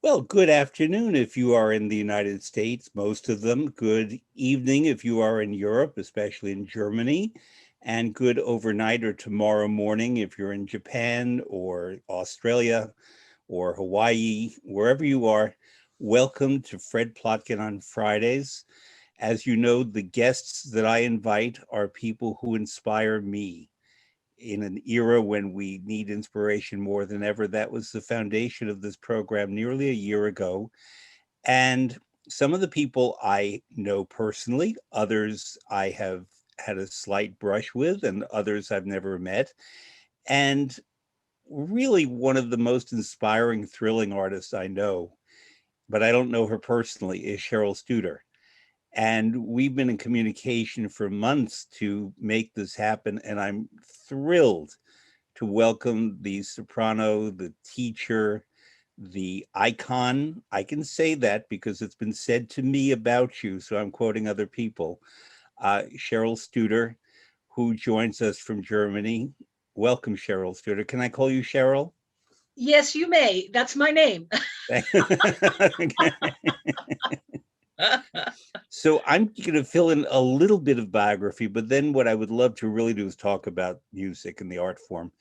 Well, good afternoon if you are in the United States, most of them. Good evening if you are in Europe, especially in Germany. And good overnight or tomorrow morning if you're in Japan or Australia or Hawaii, wherever you are. Welcome to Fred Plotkin on Fridays. As you know, the guests that I invite are people who inspire me in an era when we need inspiration more than ever. That was the foundation of this program nearly a year ago. And some of the people I know personally, others I have had a slight brush with, and others I've never met. And really, one of the most inspiring, thrilling artists I know, but I don't know her personally, is Cheryl Studer. And we've been in communication for months to make this happen. And I'm thrilled to welcome the soprano, the teacher, the icon. I can say that because it's been said to me about you, so I'm quoting other people. Cheryl Studer, who joins us from Germany. Welcome, Cheryl Studer. Can I call you Cheryl? Yes, you may. That's my name. So I'm going to fill in a little bit of biography, but then what I would love to really do is talk about music and the art form.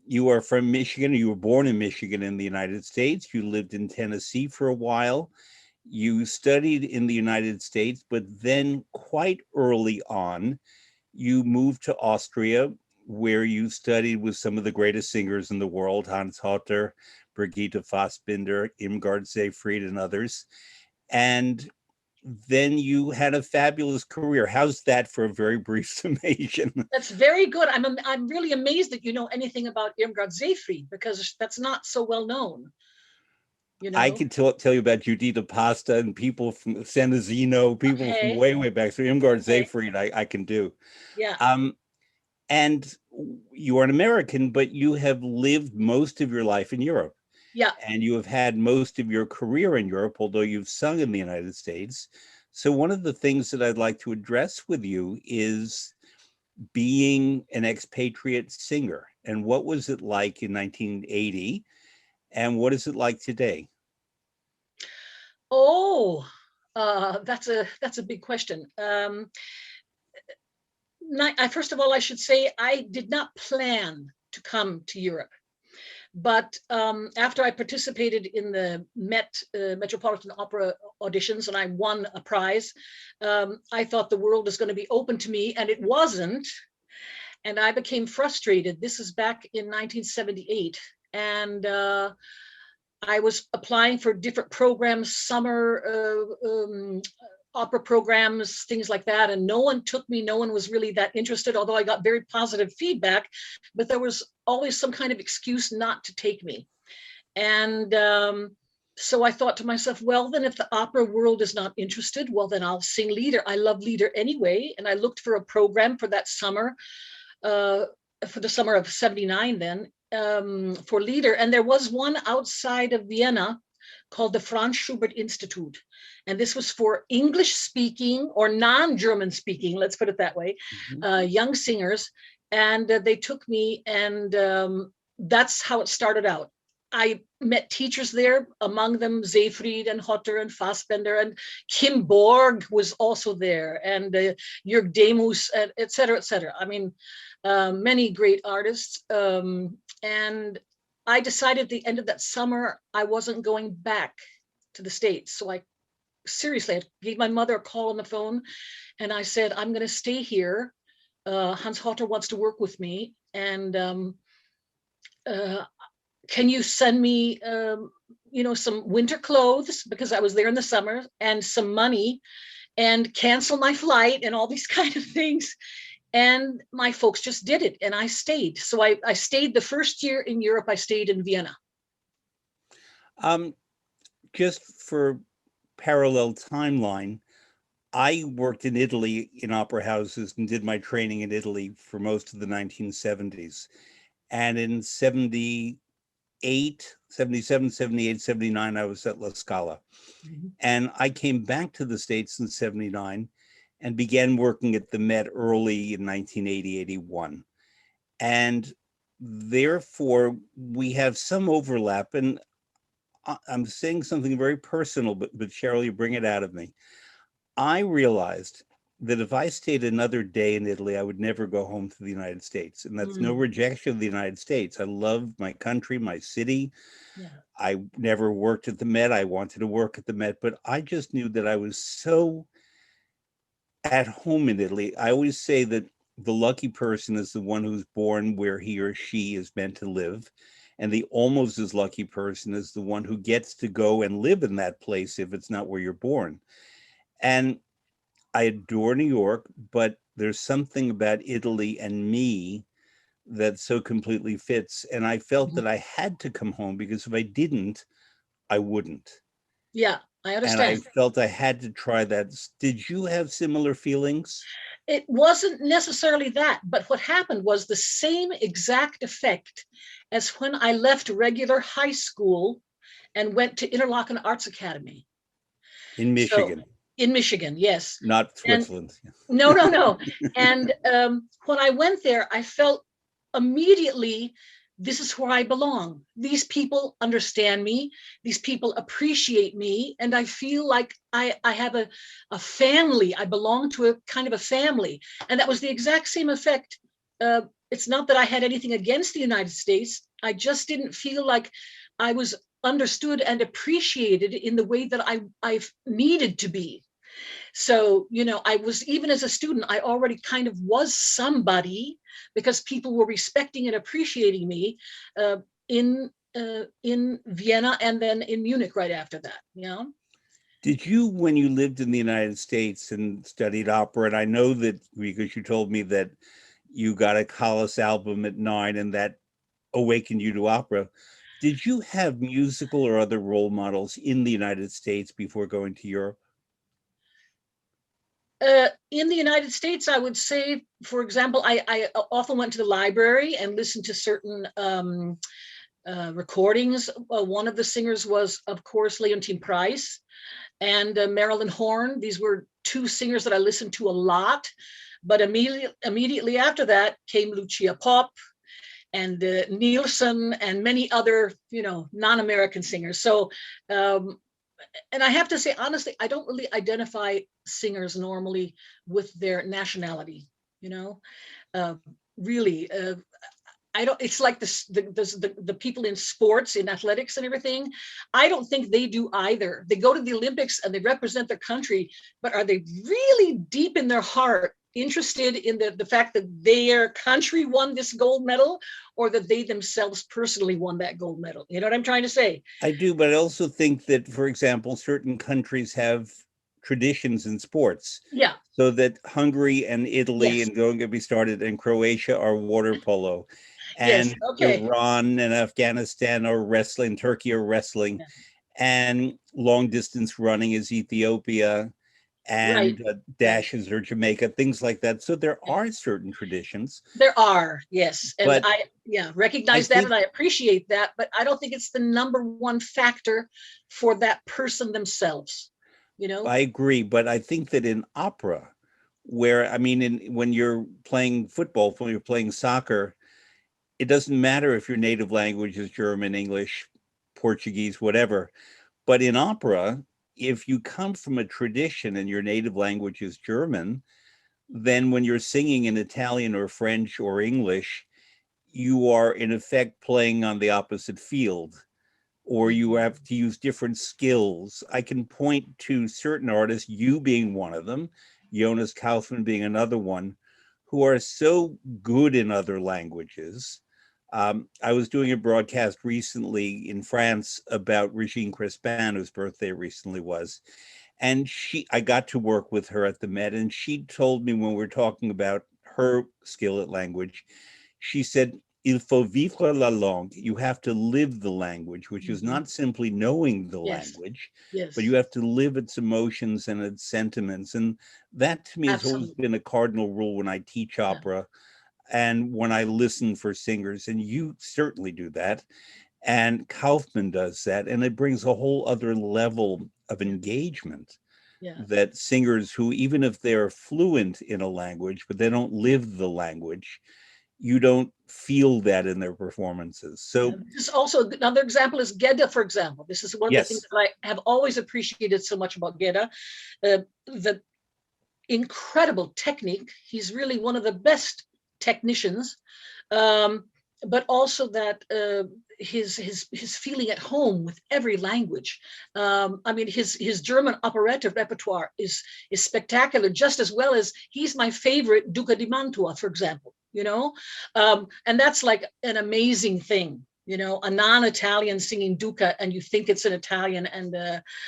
You are from Michigan. You were born in Michigan in the United States. You lived in Tennessee for a while. You studied in the United States, but then quite early on, you moved to Austria, where you studied with some of the greatest singers in the world, Hans Hotter, Brigitte Fassbinder, Irmgard Seyfried, and others. And then you had a fabulous career. How's that for a very brief summation? That's very good. I'm really amazed that you know anything about Irmgard Seyfried because that's not so well known. You I know. can tell you about Judita Pasta and people from San Zeno, people from Okay. way, way back. So Irmgard Okay. Seyfried, I can do. Yeah. Um, and you are an American, but you have lived most of your life in Europe. Yeah. And you have had most of your career in Europe, although you've sung in the United States. So one of the things that I'd like to address with you is being an expatriate singer. And what was it like in 1980? And what is it like today? Oh, that's a big question. First of all, I should say I did not plan to come to Europe. But after I participated in the Metropolitan Opera auditions and I won a prize, I thought the world was going to be open to me, and it wasn't. And I became frustrated. This is back in 1978. And I was applying for different programs, summer opera programs, things like that. And no one took me. No one was really that interested, although I got very positive feedback. But there was always some kind of excuse not to take me. And so I thought to myself, well, then if the opera world is not interested, well, then I'll sing Lieder. I love Lieder anyway. And I looked for a program for that summer, uh, for the summer of 79 then, for Lieder. And there was one outside of Vienna called the Franz Schubert Institute. And this was for English speaking or non-German speaking, let's put it that way, Mhm. young singers. And they took me, and that's how it started out. I met teachers there, among them Seyfried and Hotter and Fassbender, and Kim Borg was also there, and Jörg Demus, et cetera, et cetera. I mean, many great artists. And I decided at the end of that summer, I wasn't going back to the States. So I gave my mother a call on the phone, and I said, I'm going to stay here. Hans Hotter wants to work with me. And uh, can you send me, some winter clothes, because I was there in the summer, and some money, and cancel my flight and all these kind of things. And my folks just did it, and I stayed. So I stayed the first year in Europe. I stayed in Vienna. Um, just for parallel timeline, I worked in Italy in opera houses and did my training in Italy for most of the 1970s. And in 78, 77, 78, 79, I was at La Scala. Mhm. And I came back to the States in 79 and began working at the Met early in 1980, 81. And therefore, we have some overlap. And I'm saying something very personal, but Cheryl, you bring it out of me. I realized that if I stayed another day in Italy, I would never go home to the United States. And that's no Mm, rejection of the United States. I love my country, my city. yeah. I never worked at the Met. I wanted to work at the Met, but I just knew that I was so at home in Italy. I always say that the lucky person is the one who's born where he or she is meant to live. And the almost as lucky person is the one who gets to go and live in that place if it's not where you're born. And I adore New York, but there's something about Italy and me that so completely fits. And I felt Mhm. that I had to come home because if I didn't, I wouldn't. Yeah, I And I understand. felt I had to try that. Did you have similar feelings? It wasn't necessarily that, but what happened was the same exact effect as when I left regular high school and went to Interlochen Arts Academy. In So Michigan, in Michigan, yes. not And Switzerland. no, no, no. And when I went there, I felt immediately this is where I belong. These people understand me. These people appreciate me. And I feel like I have a family. I belong to a kind of a family. And that was the exact same effect. It's not that I had anything against the United States. I just didn't feel like I was understood and appreciated in the way that I've needed to be. So, I was, even as a student, I already kind of was somebody because people were respecting and appreciating me uh, in Vienna and then in Munich right after that. Did you, when you lived in the United States and studied opera, and I know that because you told me that you got a Collis album at 9 and that awakened you to opera, did you have musical or other role models in the United States before going to Europe? In the United States, I would say, for example, I often went to the library and listened to certain recordings. One of the singers was, of course, Leontine Price and Marilyn Horne. These were two singers that I listened to a lot. But immediately after that came Lucia Pop and Nielsen and many other, non-American singers. So, and I have to say, honestly, I don't really identify singers normally with their nationality, you know, uh, really. I don't, it's like the people in sports, in athletics and everything. I don't think they do either. They go to the Olympics and they represent their country, but are they really deep in their heart interested in the fact that their country won this gold medal or that they themselves personally won that gold medal? You know what I'm trying to say? I do, but I also think that, for example, certain countries have traditions in sports. Yeah. So that Hungary and Italy, Yes. and don't get me started, and Croatia are water polo, Yes. and Okay. Iran and Afghanistan are wrestling, Turkey are wrestling, Yeah. and long distance running is Ethiopia, Right. and Right. dashes are Jamaica, things like that. So there Yeah. are certain traditions, There are, yes. And but I, yeah, I recognize that and think I appreciate that, but I don't think it's the number one factor for that person themselves, you know? I agree, but I think that in opera, where I mean, when you're playing football, when you're playing soccer, it doesn't matter if your native language is German, English, Portuguese, whatever. But in opera, if you come from a tradition and your native language is German, then when you're singing in Italian or French or English, you are in effect playing on the opposite field, or you Mhm. have to use different skills. I can point to certain artists, you being one of them, Jonas Kaufmann being another one, who are so good in other languages. I was doing a broadcast recently in France about Regine Crespin, whose birthday recently was. And I got to work with her at the Met, and she told me when we were talking about her skill at language, she said, Il faut vivre la langue. You have to live the language, which is Mhm. not simply knowing the Yes. language, but you Yes. have to live its emotions and its sentiments. And that to me has always Absolutely. been a cardinal rule when I teach Yeah. opera and when I listen for singers. And you certainly do that. And Kaufman does that. And it brings a whole other level of Yeah. engagement Yeah. that singers who, even if they're fluent in a language, but they don't live the language, you don't feel that in their performances. Yeah. So This is also another example is Guetta, for example. This is one of the things yes, that I have always appreciated so much about Guetta. The incredible technique. He's really one of the best technicians, but also that his feeling at home with every language. I mean, his German operetta repertoire is spectacular, just as well as he's my favorite Duca di Mantua, for example. And that's like an amazing thing. A non-Italian singing Duca, and you think it's an Italian, and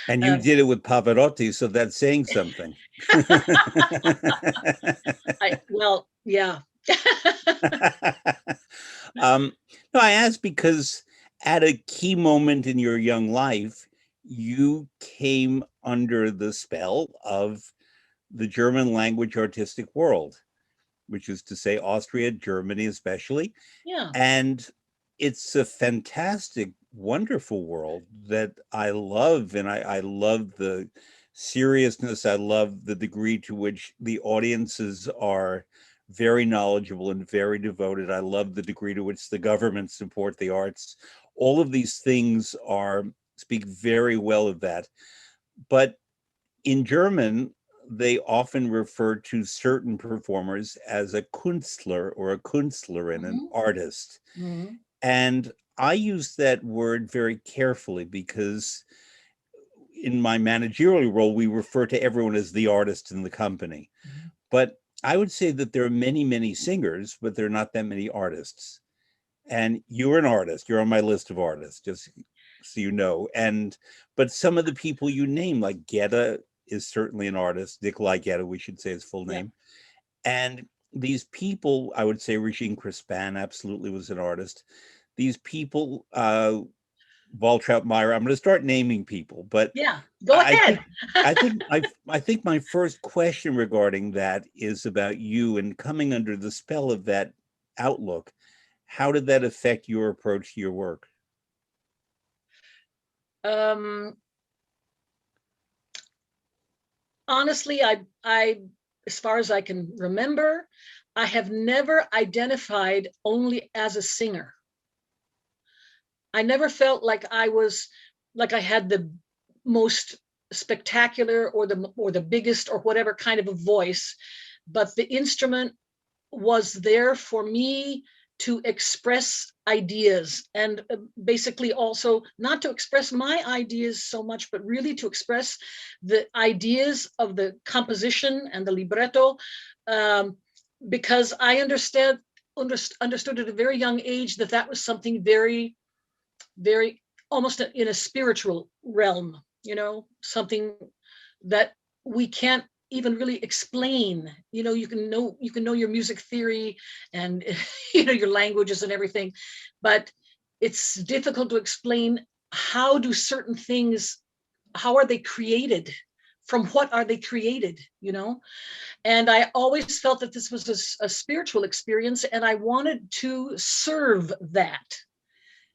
you did it with Pavarotti, so that's saying something. well, yeah. um, no, I asked because at a key moment in your young life, you came under the spell of the German language artistic world, which is to say Austria, Germany especially. Yeah. And it's a fantastic, wonderful world that I love. And I love the seriousness. I love the degree to which the audiences are very knowledgeable and very devoted. I love the degree to which the government support the arts. All of these things speak very well of that. But in German, they often refer to certain performers as a Künstler or a Künstlerin, an artist. Mm-hmm. And I use that word very carefully because in my managerial role, we refer to everyone as the artist in the company. Mm-hmm. But I would say that there are many, many singers, but there are not that many artists. And you're an artist. You're on my list of artists, just so you know. But some of the people you name, like Guetta, is certainly an artist. Nicolai Guetta, we should say his full name. And these people, I would say Regine Crispin absolutely was an artist. These people, Waltraud Meyer, I'm going to start naming people, but Yeah, go I ahead. think I think my first question regarding that is about you and coming under the spell of that outlook. How did that affect your approach to your work? Honestly, as far as I can remember, I have never identified only as a singer. I never felt like I had the most spectacular or the biggest or whatever kind of a voice, but the instrument was there for me to express ideas, and basically also not to express my ideas so much, but really to express the ideas of the composition and the libretto, because I understood at a very young age that was something very, very almost in a spiritual realm, something that we can't even really explain. You can know your music theory and your languages and everything, but it's difficult to explain how do certain things, how are they created, from what are they created. And I always felt that this was a spiritual experience, and I wanted to serve that.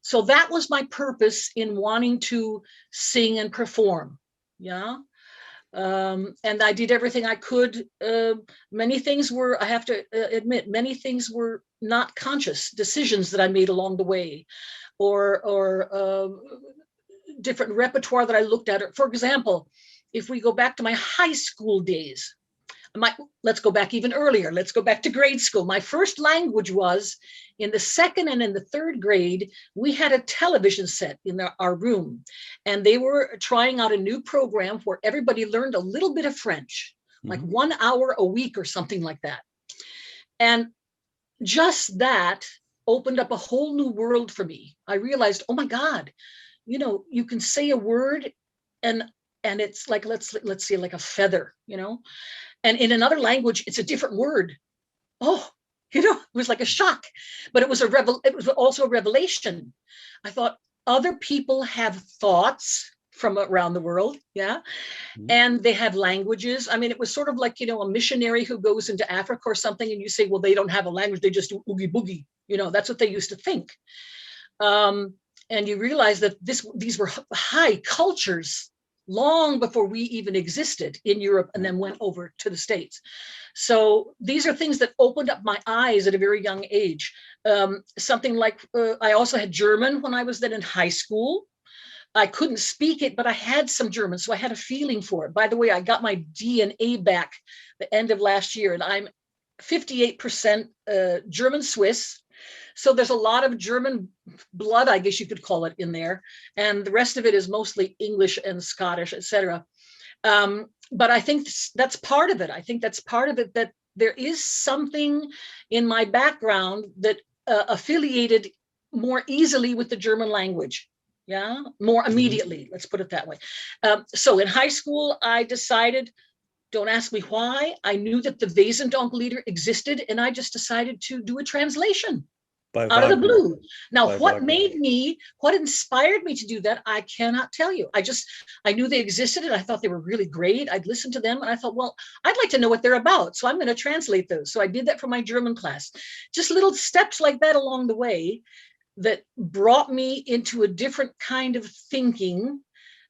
So that was my purpose in wanting to sing and perform. Yeah. And I did everything I could. Many things were, I have to admit, many things were not conscious decisions that I made along the way, or different repertoire that I looked at. For example, if we go back to my high school days, let's go back even earlier. Let's go back to grade school. My first language was in the second and in the third grade. We had a television set in our room, and they were trying out a new program where everybody learned a little bit of French, like 1 hour a week or something like that. And just that opened up a whole new world for me. I realized, oh my God, you can say a word and it's like, let's say like a feather, and in another language, it's a different word. Oh, it was like a shock, but it was also a revelation. I thought other people have thoughts from around the world. Yeah. And they have languages. I mean, it was sort of like, a missionary who goes into Africa or something, and you say, well, they don't have a language. They just do oogie boogie. That's what they used to think. And you realize that these were high cultures long before we even existed in Europe and then went over to the States. So these are things that opened up my eyes at a very young age. Something like, I also had German when I was then in high school. I couldn't speak it, but I had some German, so I had a feeling for it. By the way, I got my DNA back the end of last year, and I'm 58% German Swiss. So there's a lot of German blood, I guess you could call it, in there. And the rest of it is mostly English and Scottish, etc. But I think that's part of it. I think that's part of it, that there is something in my background that affiliated more easily with the German language. Yeah, more immediately, let's put it that way. So in high school, I decided, don't ask me why, I knew that the Wesendonck-Lieder existed, and I just decided to do a translation out of the blue. Now, what made me, what inspired me to do that, I cannot tell you. I knew they existed, and I thought they were really great. I'd listened to them, and I thought, well, I'd like to know what they're about, so I'm going to translate those. So I did that for my German class. Just little steps like that along the way that brought me into a different kind of thinking.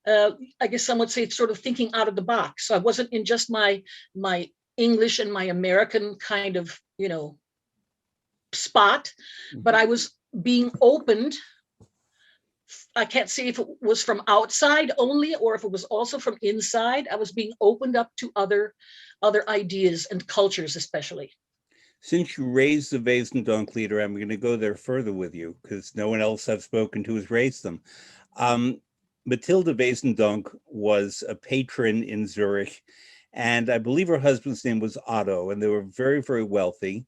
I guess some would say it's sort of thinking out of the box. So I wasn't in just my English and my American kind of, spot, but I was being opened. I can't say if it was from outside only or if it was also from inside. I was being opened up to other ideas and cultures, especially. Since you raised the Wesendonck-Lieder, I'm going to go there further with you because no one else I've spoken to has raised them. Matilda Wesendonck was a patron in Zurich, and I believe her husband's name was Otto, and they were very, very wealthy.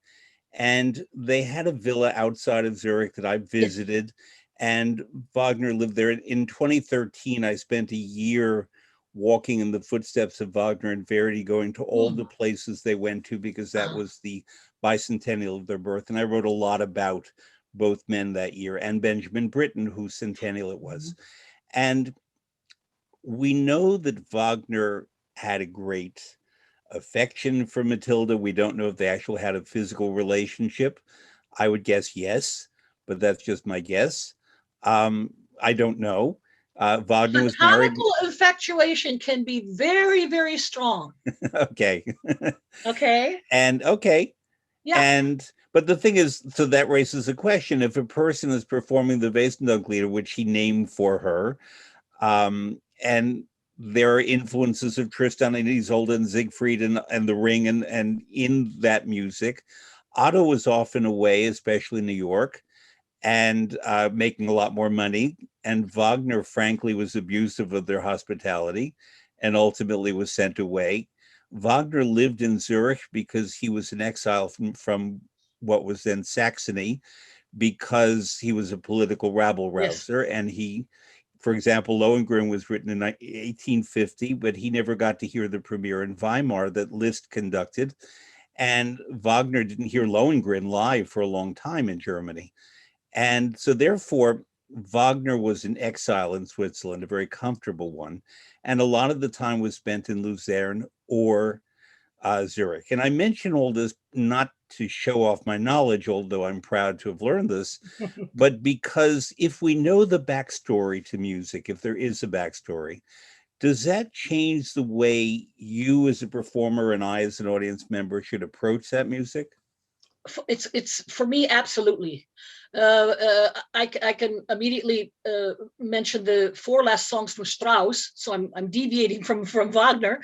And they had a villa outside of Zurich that I visited, and Wagner lived there. In 2013, I spent a year walking in the footsteps of Wagner and Verdi, going to all the places they went to, because that was the bicentennial of their birth. And I wrote a lot about both men that year, and Benjamin Britten, whose centennial it was. And we know that Wagner had a great affection for Matilda. We don't know if they actually had a physical relationship. I would guess yes, but that's just my guess. I don't know. Wagner was married. Comical infatuation can be very, very strong. Okay. Okay. And okay. Yeah. But the thing is, so that raises a question. If a person is performing the Wesendonck-Lieder, which he named for her, and there are influences of Tristan and Isolde and Siegfried and The Ring and in that music, Otto was often away, especially in New York, and making a lot more money. And Wagner, frankly, was abusive of their hospitality and ultimately was sent away. Wagner lived in Zurich because he was in exile from what was then Saxony, because he was a political rabble-rouser. Yes. And he, for example, Lohengrin was written in 1850, but he never got to hear the premiere in Weimar that Liszt conducted. And Wagner didn't hear Lohengrin live for a long time in Germany. And so therefore, Wagner was in exile in Switzerland, a very comfortable one. And a lot of the time was spent in Lucerne or Zurich. And I mention all this not to show off my knowledge, although I'm proud to have learned this, but because if we know the backstory to music, if there is a backstory, does that change the way you as a performer and I as an audience member should approach that music? It's for me, absolutely. I can immediately mention the 4 last songs from Strauss, so I'm deviating from Wagner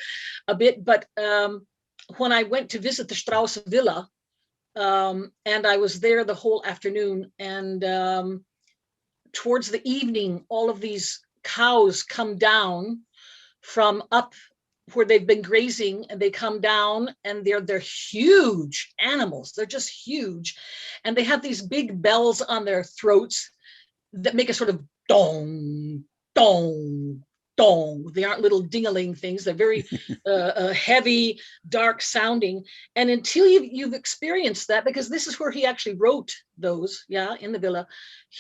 a bit, but when I went to visit the Strauss villa, and I was there the whole afternoon, and towards the evening, all of these cows come down from up where they've been grazing, and they come down, and they're huge animals. They're just huge, and they have these big bells on their throats that make a sort of dong, dong, dong. They aren't little ding-a-ling things. They're very heavy, dark sounding. And until you've experienced that, because this is where he actually wrote those, in the villa,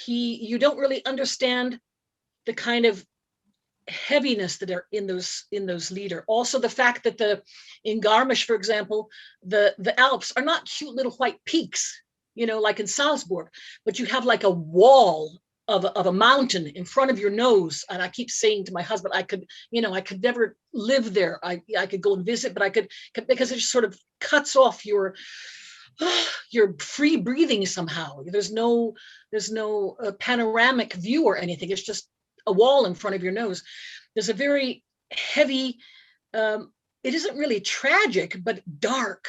you don't really understand the kind of heaviness that are in those Lieder. Also the fact that in Garmisch, for example, the Alps are not cute little white peaks, like in Salzburg, but you have like a wall of a mountain in front of your nose. And I keep saying to my husband, I could never live there. I could go and visit, but I could, because it just sort of cuts off your free breathing somehow. There's no panoramic view or anything. It's just a wall in front of your nose. There's a very heavy, it isn't really tragic, but dark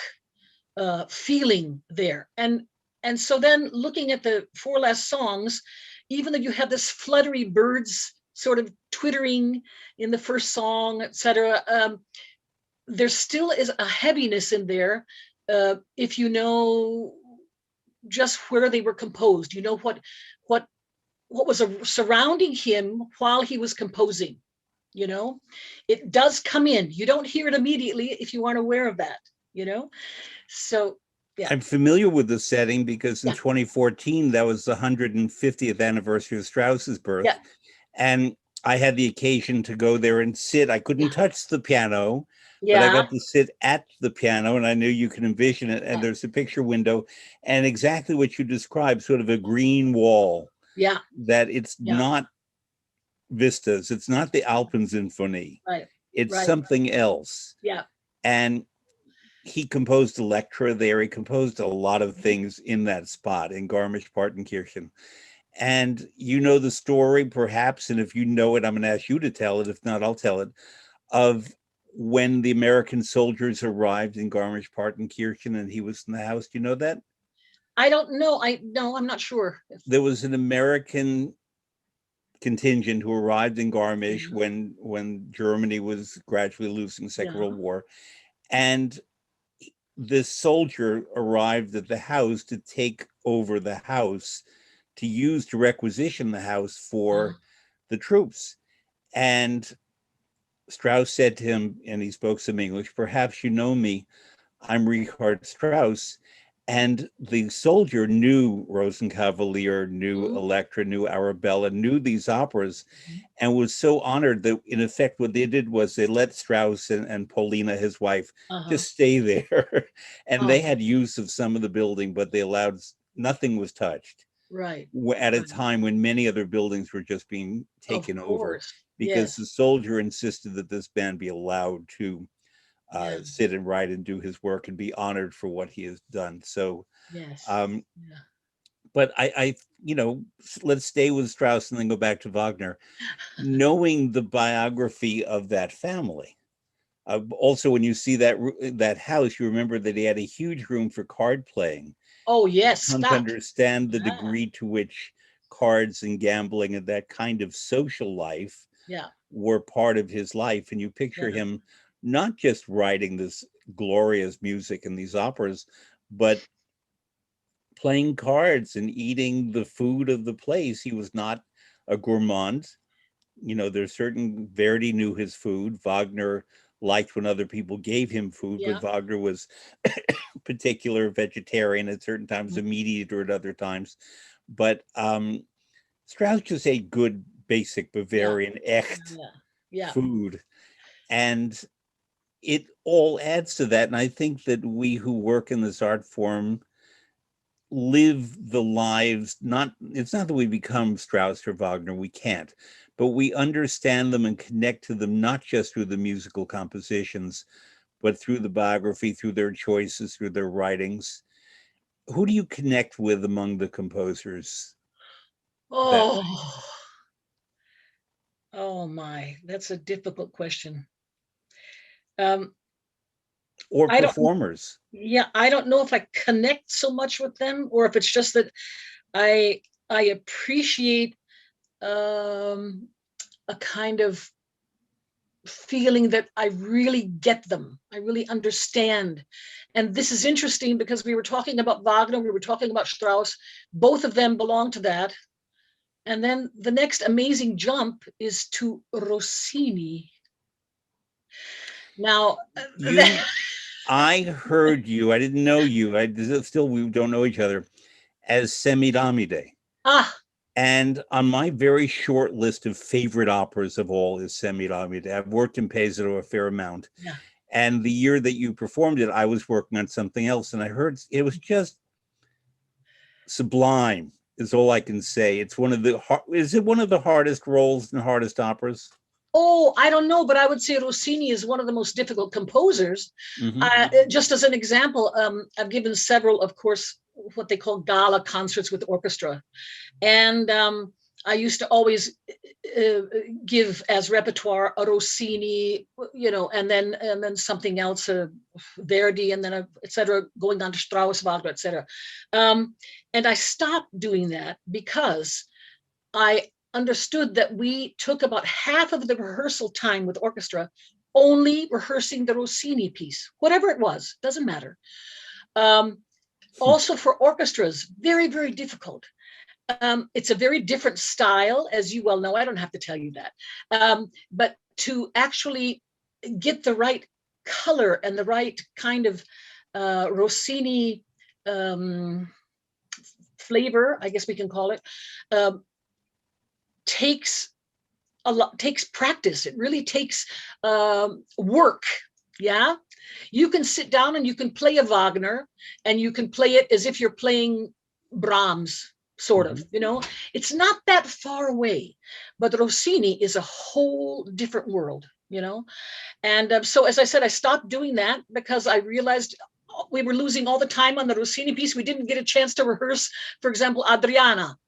feeling there. And so then looking at the four last songs, even though you have this fluttery birds sort of twittering in the first song, etc., there still is a heaviness in there. If you know just where they were composed, you know what was surrounding him while he was composing. You know, it does come in. You don't hear it immediately if you aren't aware of that. You know, so yeah. I'm familiar with the setting because in 2014 that was the 150th anniversary of Strauss's birth, and I had the occasion to go there and sit. I couldn't touch the piano. But I got to sit at the piano, and I knew you can envision it. And there's a picture window, and exactly what you described, sort of a green wall. Yeah. That it's not vistas. It's not the Alpensinfonie. Right. It's something else. Yeah. And he composed Electra there. He composed a lot of things in that spot in Garmisch-Partenkirchen. And you know the story, perhaps, and if you know it, I'm going to ask you to tell it. If not, I'll tell it, of when the American soldiers arrived in Garmisch-Partenkirchen and he was in the house. Do you know that? I don't know. I'm not sure. There was an American contingent who arrived in Garmisch when Germany was gradually losing the Second World War. And this soldier arrived at the house to take over the house, to requisition the house for the troops. And Strauss said to him, and he spoke some English, "Perhaps you know me, I'm Richard Strauss." And the soldier knew Rosenkavalier, knew Electra, knew Arabella, knew these operas, and was so honored that, in effect, what they did was they let Strauss and Paulina, his wife, just stay there. And they had use of some of the building, but they allowed, nothing was touched. Right. At a time when many other buildings were just being taken over. Because the soldier insisted that this man be allowed to sit and write and do his work and be honored for what he has done. So, but I let's stay with Strauss and then go back to Wagner. Knowing the biography of that family, also when you see that house, you remember that he had a huge room for card playing. Oh yes, to understand the degree to which cards and gambling and that kind of social life were part of his life. And you picture him not just writing this glorious music and these operas, but playing cards and eating the food of the place. He was not a gourmand. You know, there's certain, Verdi knew his food. Wagner liked when other people gave him food, but Wagner was particular vegetarian at certain times, a meat eater at other times. But Strauss just ate good, basic Bavarian echt food. And it all adds to that. And I think that we who work in this art form live the lives, it's not that we become Strauss or Wagner, we can't, but we understand them and connect to them, not just through the musical compositions, but through the biography, through their choices, through their writings. Who do you connect with among the composers? Oh my, that's a difficult question. Or performers. I don't know if I connect so much with them, or if it's just that I appreciate a kind of feeling that I really get them. I really understand. And this is interesting because we were talking about Wagner, we were talking about Strauss. Both of them belong to that. And then the next amazing jump is to Rossini. Now, I heard you, I didn't know you, we don't know each other, as Semiramide. And on my very short list of favorite operas of all is Semiramide. I've worked in Pesaro a fair amount. And the year that you performed it, I was working on something else, and I heard it was just sublime. is all I can say. It's one of the is it one of the hardest roles and hardest operas? Oh, I don't know, but I would say Rossini is one of the most difficult composers. Mm-hmm. Just as an example, I've given several, of course, what they call gala concerts with orchestra. And I used to always give as repertoire a Rossini, and then something else, Verdi, and then et cetera, going on to Strauss, Wagner, et cetera. And I stopped doing that because I understood that we took about half of the rehearsal time with orchestra only rehearsing the Rossini piece, whatever it was, doesn't matter. Also for orchestras, very, very difficult. It's a very different style, as you well know. I don't have to tell you that. But to actually get the right color and the right kind of Rossini flavor, I guess we can call it, takes practice. It really takes work. Yeah, you can sit down and you can play a Wagner and you can play it as if you're playing Brahms, sort of, it's not that far away, but Rossini is a whole different world, and so, as I said, I stopped doing that because I realized we were losing all the time on the Rossini piece. We didn't get a chance to rehearse, for example, Adriana,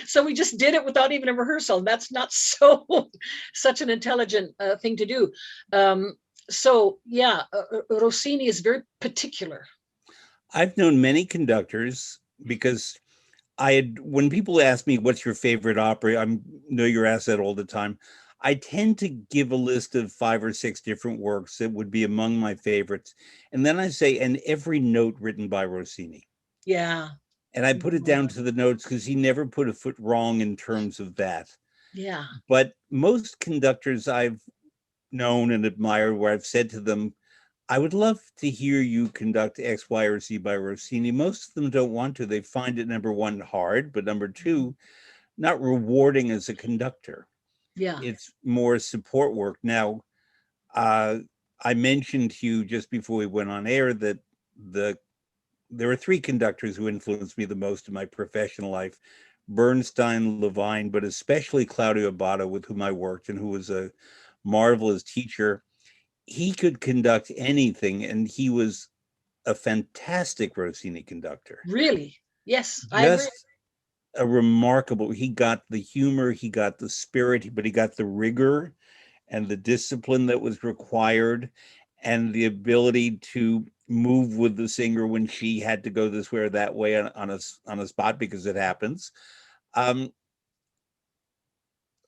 so we just did it without even a rehearsal. That's not such an intelligent thing to do. So yeah, Rossini is very particular. I've known many conductors because when people ask me what's your favorite opera, I know you're asked that all the time. I tend to give a list of 5 or 6 different works that would be among my favorites. And then I say, and every note written by Rossini. Yeah. And I put it down to the notes because he never put a foot wrong in terms of that. Yeah. But most conductors I've known and admired, where I've said to them, I would love to hear you conduct X, Y, or Z by Rossini. Most of them don't want to. They find it, number one, hard, but number two, not rewarding as a conductor. Yeah. It's more support work. Now, I mentioned to you just before we went on air that there are 3 conductors who influenced me the most in my professional life: Bernstein, Levine, but especially Claudio Botto, with whom I worked and who was a marvelous teacher. He could conduct anything, and he was a fantastic Rossini conductor. Really? Yes, I agree. Just a remarkable, he got the humor, he got the spirit, but he got the rigor and the discipline that was required, and the ability to move with the singer when she had to go this way or that way on a spot, because it happens.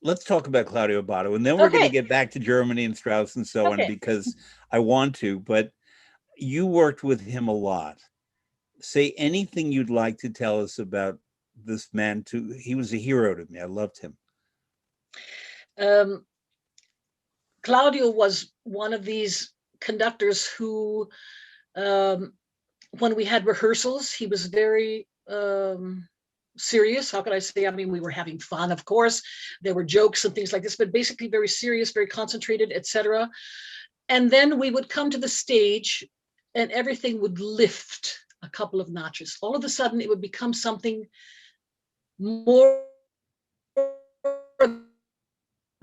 Let's talk about Claudio Botto, and then we're going to get back to Germany and Strauss and so on, because I want to, but you worked with him a lot. Say anything you'd like to tell us about this man. He was a hero to me. I loved him. Claudio was one of these conductors who, when we had rehearsals, he was very serious. How could I say? I mean, we were having fun, of course. There were jokes and things like this, but basically very serious, very concentrated, etc. And then we would come to the stage and everything would lift a couple of notches. All of a sudden, it would become something more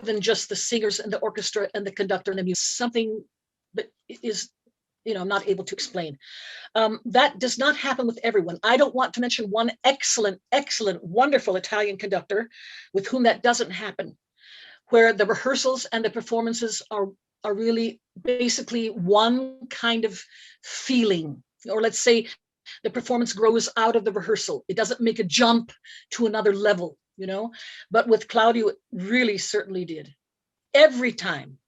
than just the singers and the orchestra and the conductor and the music. Something that is, I'm not able to explain. That does not happen with everyone. I don't want to mention one excellent, wonderful Italian conductor with whom that doesn't happen, where the rehearsals and the performances are really basically one kind of feeling, or let's say the performance grows out of the rehearsal. It doesn't make a jump to another level, but with Claudio, it really certainly did every time.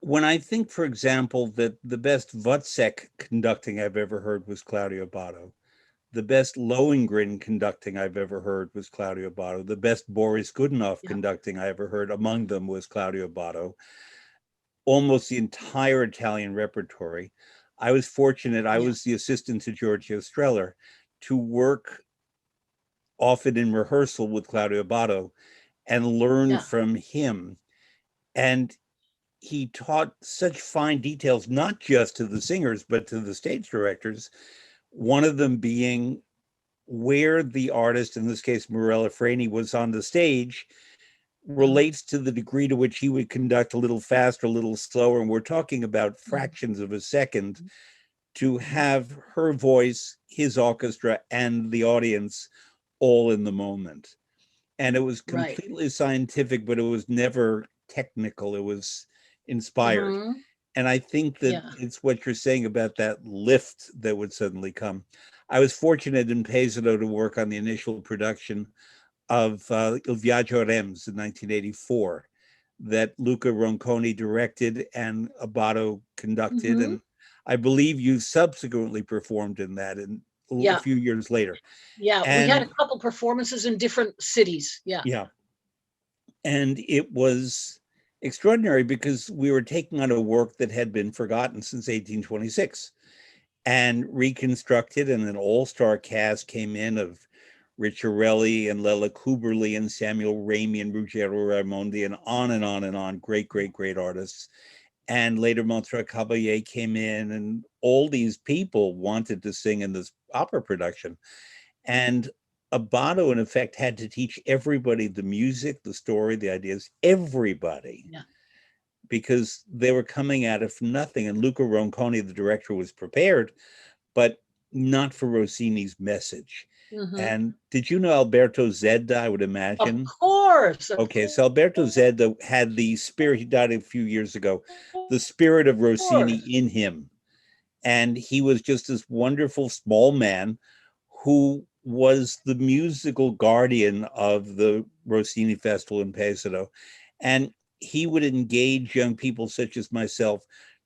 When I think, for example, that the best Wozzeck conducting I've ever heard was Claudio Botto. The best Lohengrin conducting I've ever heard was Claudio Botto. The best Boris Godunov conducting I ever heard among them was Claudio Botto. Almost the entire Italian repertory. I was fortunate, I was the assistant to Giorgio Strehler, to work often in rehearsal with Claudio Botto and learn from him. And he taught such fine details, not just to the singers, but to the stage directors. One of them being where the artist, in this case Morella Freni, was on the stage Mhm. relates to the degree to which he would conduct a little faster, a little slower. And we're talking about fractions of a second to have her voice, his orchestra, and the audience all in the moment. And it was Right. completely scientific, but it was never technical. It was inspired. Hmm. And I think that Yeah. it's what you're saying about that lift that would suddenly come. I was fortunate in Pesaro to work on the initial production of Il Viaggio a Reims in 1984 that Luca Ronconi directed and Botto conducted. Hmm. And I believe you subsequently performed in that a Yeah. few years later. Yeah. We had a And couple performances in different cities. Yeah. yeah, and it was extraordinary because we were taking on a work that had been forgotten since 1826 and reconstructed, and an all-star cast came in of Ricciarelli and Lella Kuberli and Samuel Ramey and Ruggero Raimondi and on and on and on. Great, great, great artists. And later Montreux Caballé came in, and all these people wanted to sing in this opera production. And Abato, in effect, had to teach everybody the music, the story, the ideas, everybody, Yeah. because they were coming at it from nothing. And Luca Ronconi, the director, was prepared, but not for Rossini's message. Hmm. And did you know Alberto Zedda, I would Of imagine? course. Of Okay, so Alberto Zedda had the spirit, he died a few years ago, the spirit of Rossini course. in him. And he was just this wonderful small man who was the musical guardian of the Rossini Festival in Pesaro. And he would engage young people such as myself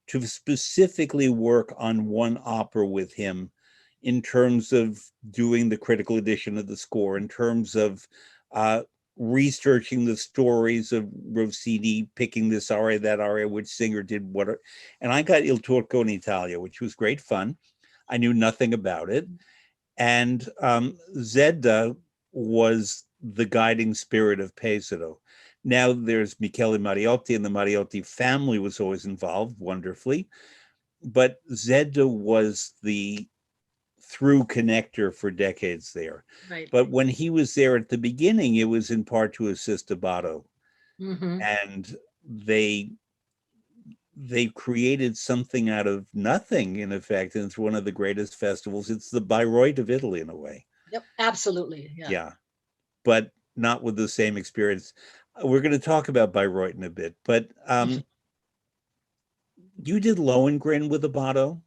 to specifically work on one opera with him in terms of doing the critical edition of the score, in terms of uh, researching the stories of Rossini, picking this aria, that aria, which singer did what. And I got Il Turco in Italia, which was great fun. I knew nothing about it. And Zedda was the guiding spirit of Pesaro. Now there's Michele Mariotti, and the Mariotti family was always involved wonderfully. But Zedda was the through connector for decades there. Right. But when he was there at the beginning, it was in part to assist Abato. Hmm. And they they created something out of nothing, in effect, and it's one of the greatest festivals. It's the Bayreuth of Italy in a way. Yep. Absolutely. Yeah. Yeah, but not with the same experience. We're going to talk about Bayreuth in a bit, but you did Lohengrin with Abato?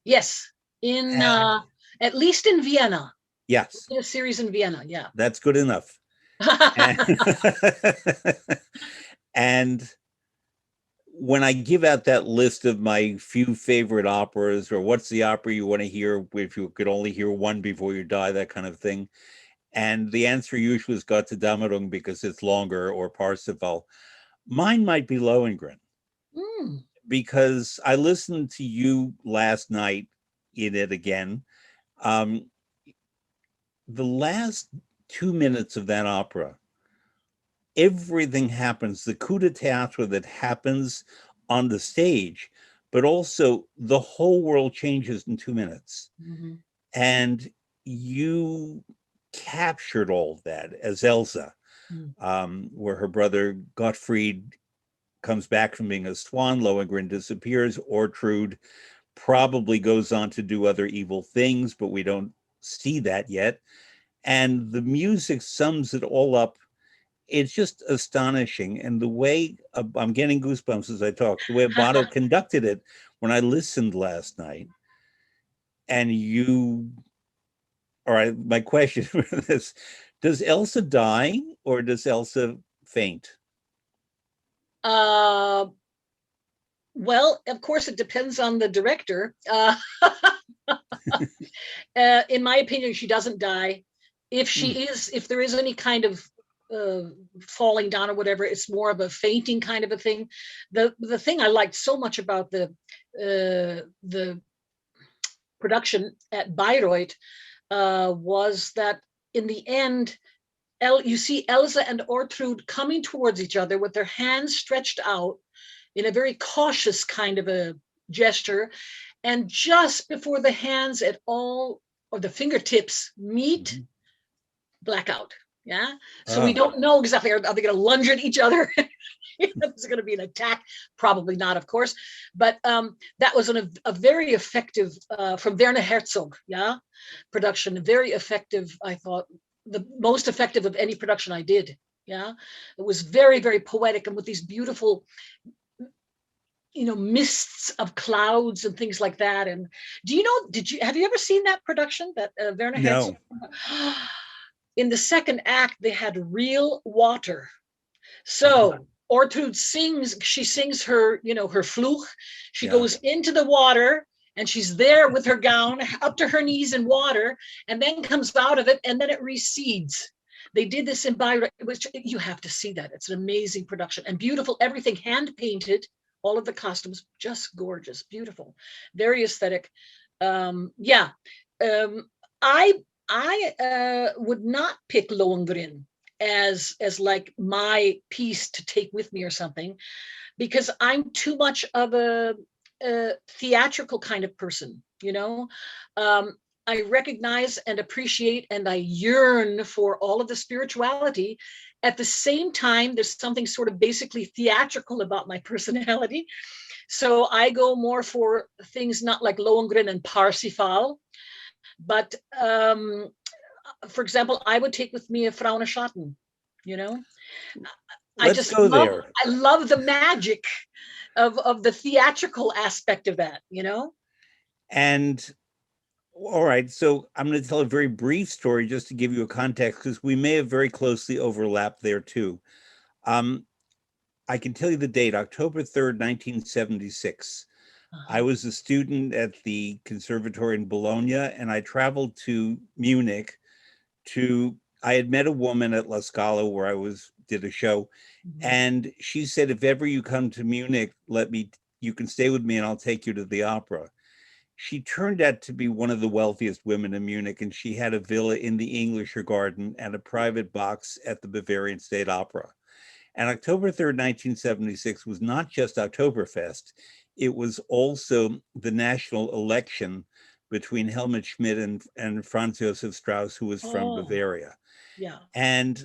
Yes. In And at least in Vienna. yes, In a series in Vienna. Yeah. that's good enough. And, and when I give out that list of my few favorite operas, or what's the opera you want to hear if you could only hear one before you die, that kind of thing. And the answer usually is Gotterdammerung because it's longer, or Parsifal. Mine might be Lohengrin Mm. because I listened to you last night in it again. Um, the last 2 minutes of that opera, everything happens, the coup de théâtre that happens on the stage, but also the whole world changes in 2 minutes. Hmm. And you captured all of that as Elsa, Mm. where her brother Gottfried comes back from being a swan, Lohengrin disappears, Ortrud probably goes on to do other evil things, but we don't see that yet. And the music sums it all up. It's just astonishing. And the way I'm getting goosebumps as I talk, the way Botto conducted it when I listened last night. And you, all right, my question for this, does Elsa die or does Elsa faint? uh, well, of course, it depends on the director. In my opinion, she doesn't die. Hmm. If there is any kind of uh, falling down or whatever, it's more of a fainting kind of a thing. The thing I liked so much about the production at Bayreuth was that in the end, you see Elsa and Ortrud coming towards each other with their hands stretched out in a very cautious kind of a gesture. And just before the hands at all or the fingertips meet, Mm-hmm. blackout. Yeah. So we don't know exactly, are they going to lunge at each other? Is it going to be an attack? Probably not, of course. But that was a very effective, from Werner Herzog, yeah, production. Very effective, I thought, the most effective of any production I did. Yeah. It was very, very poetic, and with these beautiful, mists of clouds and things like that. And have you ever seen that production, that Werner Herzog? No. In the second act, they had real water. So Ortrud she sings her, her fluch. She goes into the water, and she's there with her gown up to her knees in water, and then comes out of it, and then it recedes. They did this in Bayreuth, which you have to see that. It's an amazing production, and beautiful, everything hand painted, all of the costumes, just gorgeous, beautiful, very aesthetic. I would not pick Lohengrin as like my piece to take with me or something, because I'm too much of a theatrical kind of person. I recognize and appreciate, and I yearn for all of the spirituality. At the same time, there's something sort of basically theatrical about my personality. So I go more for things not like Lohengrin and Parsifal, but for example, I would take with me a Fraune Schatten, Let's go there. I love the magic of the theatrical aspect of that, And all right, so I'm going to tell a very brief story just to give you a context, because we may have very closely overlapped there too. I can tell you the date, October 3rd, 1976. I was a student at the conservatory in Bologna, and I traveled to Munich I had met a woman at La Scala where I did a show, and she said, if ever you come to Munich, you can stay with me and I'll take you to the opera. She turned out to be one of the wealthiest women in Munich, and she had a villa in the Englischer Garden and a private box at the Bavarian State Opera. And October 3rd, 1976 was not just Oktoberfest, it was also the national election between Helmut Schmidt and Franz Josef Strauss, who was from Bavaria. Yeah. And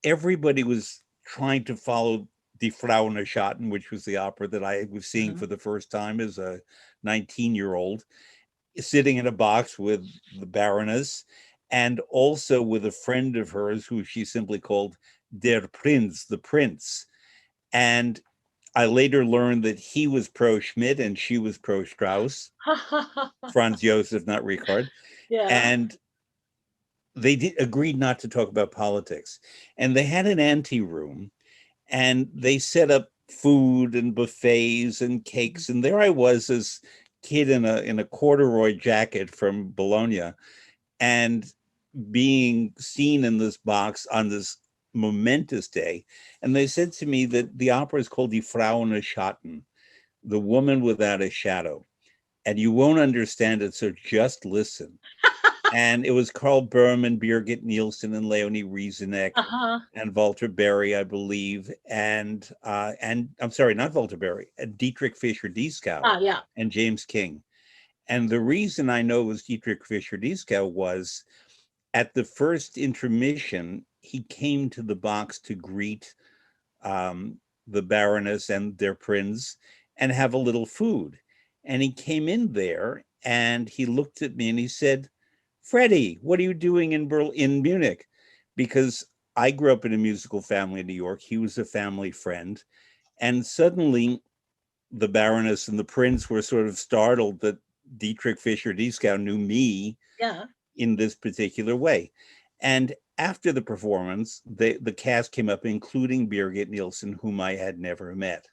everybody was trying to follow Die Frauen Schatten, which was the opera that I was seeing for the first time as a 19-year-old, sitting in a box with the Baroness, and also with a friend of hers who she simply called Der Prinz, the Prince. And I later learned that he was pro Schmidt and she was pro Strauss. Franz Josef, not Richard. Yeah. And they agreed not to talk about politics. And they had an ante room, and they set up food and buffets and cakes. And there I was, this kid in a corduroy jacket from Bologna, and being seen in this box on this momentous day. And they said to me that the opera is called Die Frauen Schatten, the woman without a shadow. And you won't understand it, so just listen. And it was Carl Berman, Birgit Nielsen, and Leonie Rieseneck, and Walter Berry, I believe, and I'm sorry, not Walter Berry, Dietrich Fischer-Dieskau, and James King. And the reason I know it was Dietrich Fischer-Dieskau was at the first intermission, he came to the box to greet the Baroness and their prince and have a little food. And he came in there and he looked at me and he said, Freddie, what are you doing in Munich? Because I grew up in a musical family in New York. He was a family friend. And suddenly the Baroness and the Prince were sort of startled that Dietrich Fischer-Dieskau knew me in this particular way. And after the performance, the cast came up, including Birgit Nielsen, whom I had never met.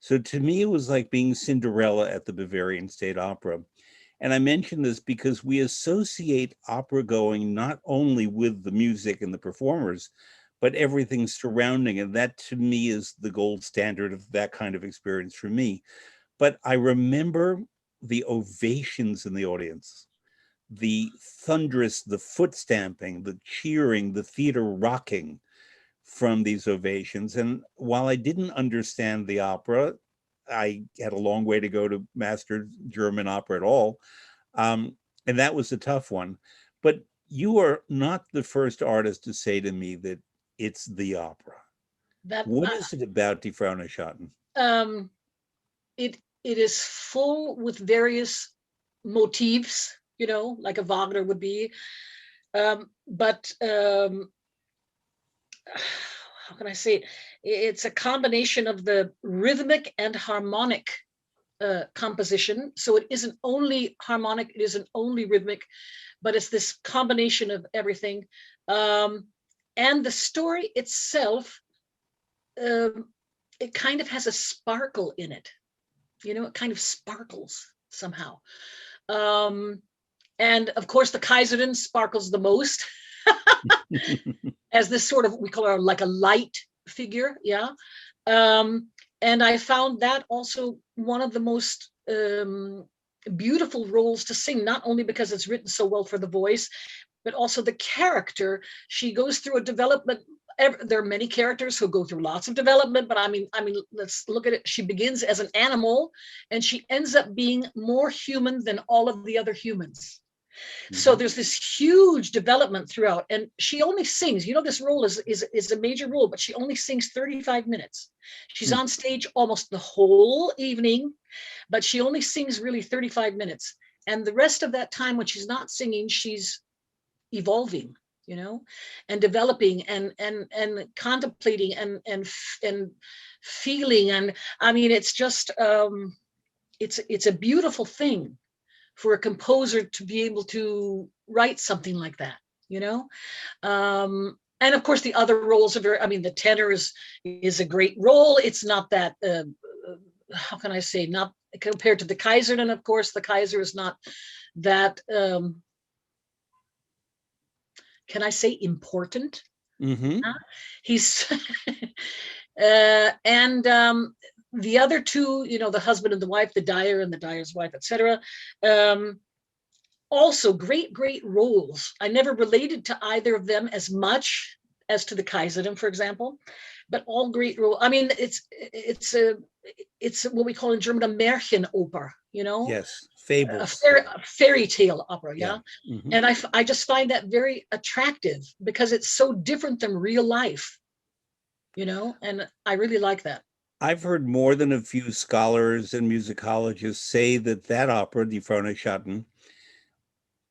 So to me, it was like being Cinderella at the Bavarian State Opera. And I mention this because we associate opera going not only with the music and the performers, but everything surrounding. And that to me is the gold standard of that kind of experience for me. But I remember the ovations in the audience, the thunderous, the foot stamping, the cheering, the theater rocking from these ovations. And while I didn't understand the opera, I had a long way to go to master German opera at all. and that was a tough one. But you are not the first artist to say to me that it's the opera. That What is it about Die Frau nach Schatten? um, it is full with various motifs, you know, like a Wagner would be. But how can I say it? It's a combination of the rhythmic and harmonic composition. So it isn't only harmonic, it isn't only rhythmic, but it's this combination of everything. And the story itself, it kind of has a sparkle in it. You know, it kind of sparkles somehow. And of course, the Kaiserin sparkles the most as this sort of, we call her like a light figure. Yeah. And I found that also one of the most beautiful roles to sing, not only because it's written so well for the voice, but also the character. She goes through a development. There are many characters who go through lots of development, but I mean, let's look at it. She begins as an animal, and she ends up being more human than all of the other humans. So there's this huge development throughout, and she only sings. You know, this role is a major role, but she only sings 35 minutes. She's on stage almost the whole evening, but she only sings really 35 minutes. And the rest of that time, when she's not singing, she's evolving, you know, and developing and contemplating and feeling. And I mean, it's just it's a beautiful thing for a composer to be able to write something like that, you know. And of course the other roles are very, I mean, the Tenors is a great role. It's not that how can I say, not compared to the Kaiser, and of course the Kaiser is not that can I say important? He's and the other two, you know, the husband and the wife, the dyer and the dyer's wife, etc. Also great roles. I never related to either of them as much as to the Kaiserin, for example, but all great roles. I mean, it's what we call in German a Märchenoper, you know. Yes, fables. A fairy tale opera, yeah. And I just find that very attractive because it's so different than real life, you know, and I really like that. I've heard more than a few scholars and musicologists say that that opera, Die Frau nach Schatten,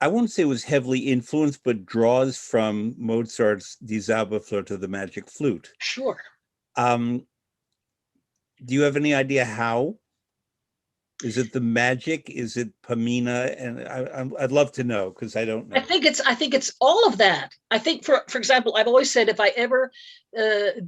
I won't say was heavily influenced, but draws from Mozart's Die Zauberflöte, the Magic Flute. Sure. Do you have any idea how? Is it the magic? Is it Pamina? And I'd love to know because I don't know. I think it's all of that. I think, for example, I've always said if I ever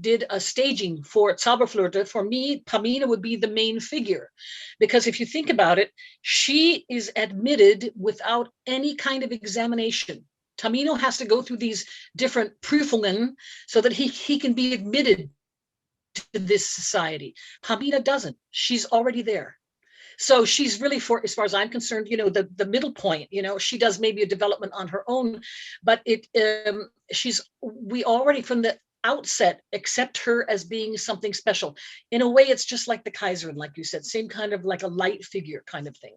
did a staging for Zauberflöte, for me, Pamina would be the main figure, because if you think about it, she is admitted without any kind of examination. Tamino has to go through these different Prüfungen so that he can be admitted to this society. Pamina doesn't. She's already there. So she's really, for as far as I'm concerned, you know, the middle point. You know, she does maybe a development on her own, but we already from the outset accept her as being something special. In a way, it's just like the Kaiserin, like you said, same kind of like a light figure kind of thing.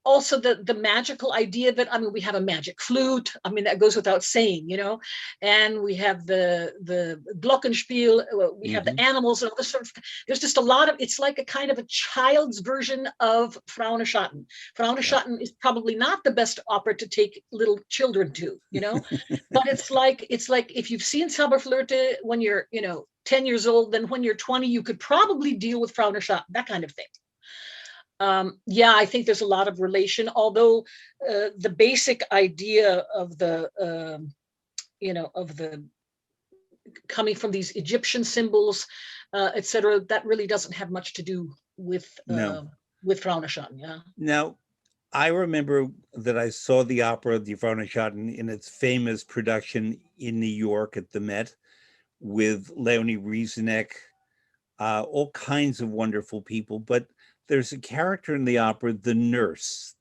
Also the magical idea of it. I mean, we have a magic flute. I mean, that goes without saying, you know, and we have the glockenspiel, we have the animals and all this sort of, there's just a lot of, it's like a kind of a child's version of Frau nach Schatten. Frau nach Schatten is probably not the best opera to take little children to, you know, but it's like if you've seen Zauberflöte when you're, you know, 10 years old, then when you're 20, you could probably deal with Frau nach Schatten, that kind of thing. Yeah, I think there's a lot of relation, although the basic idea of the, you know, of the coming from these Egyptian symbols, etc., that really doesn't have much to do with Frau nach Schatten. Yeah. Now, I remember that I saw the opera Die Frau nach Schatten in its famous production in New York at the Met with Leonie Rieseneck, all kinds of wonderful people, but there's a character in the opera, the nurse,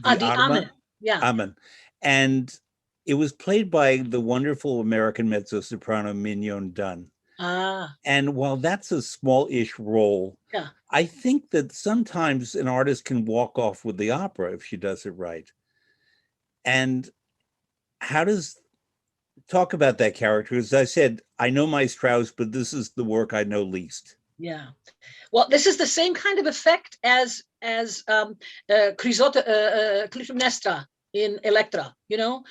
the Amen. Yeah. Amen. And it was played by the wonderful American mezzo-soprano Mignon Dunn. And while that's a small-ish role, I think that sometimes an artist can walk off with the opera if she does it right. And how does talk about that character? As I said, I know my Strauss, but this is the work I know least. Yeah. Well, this is the same kind of effect as Clytemnestra in Electra, you know.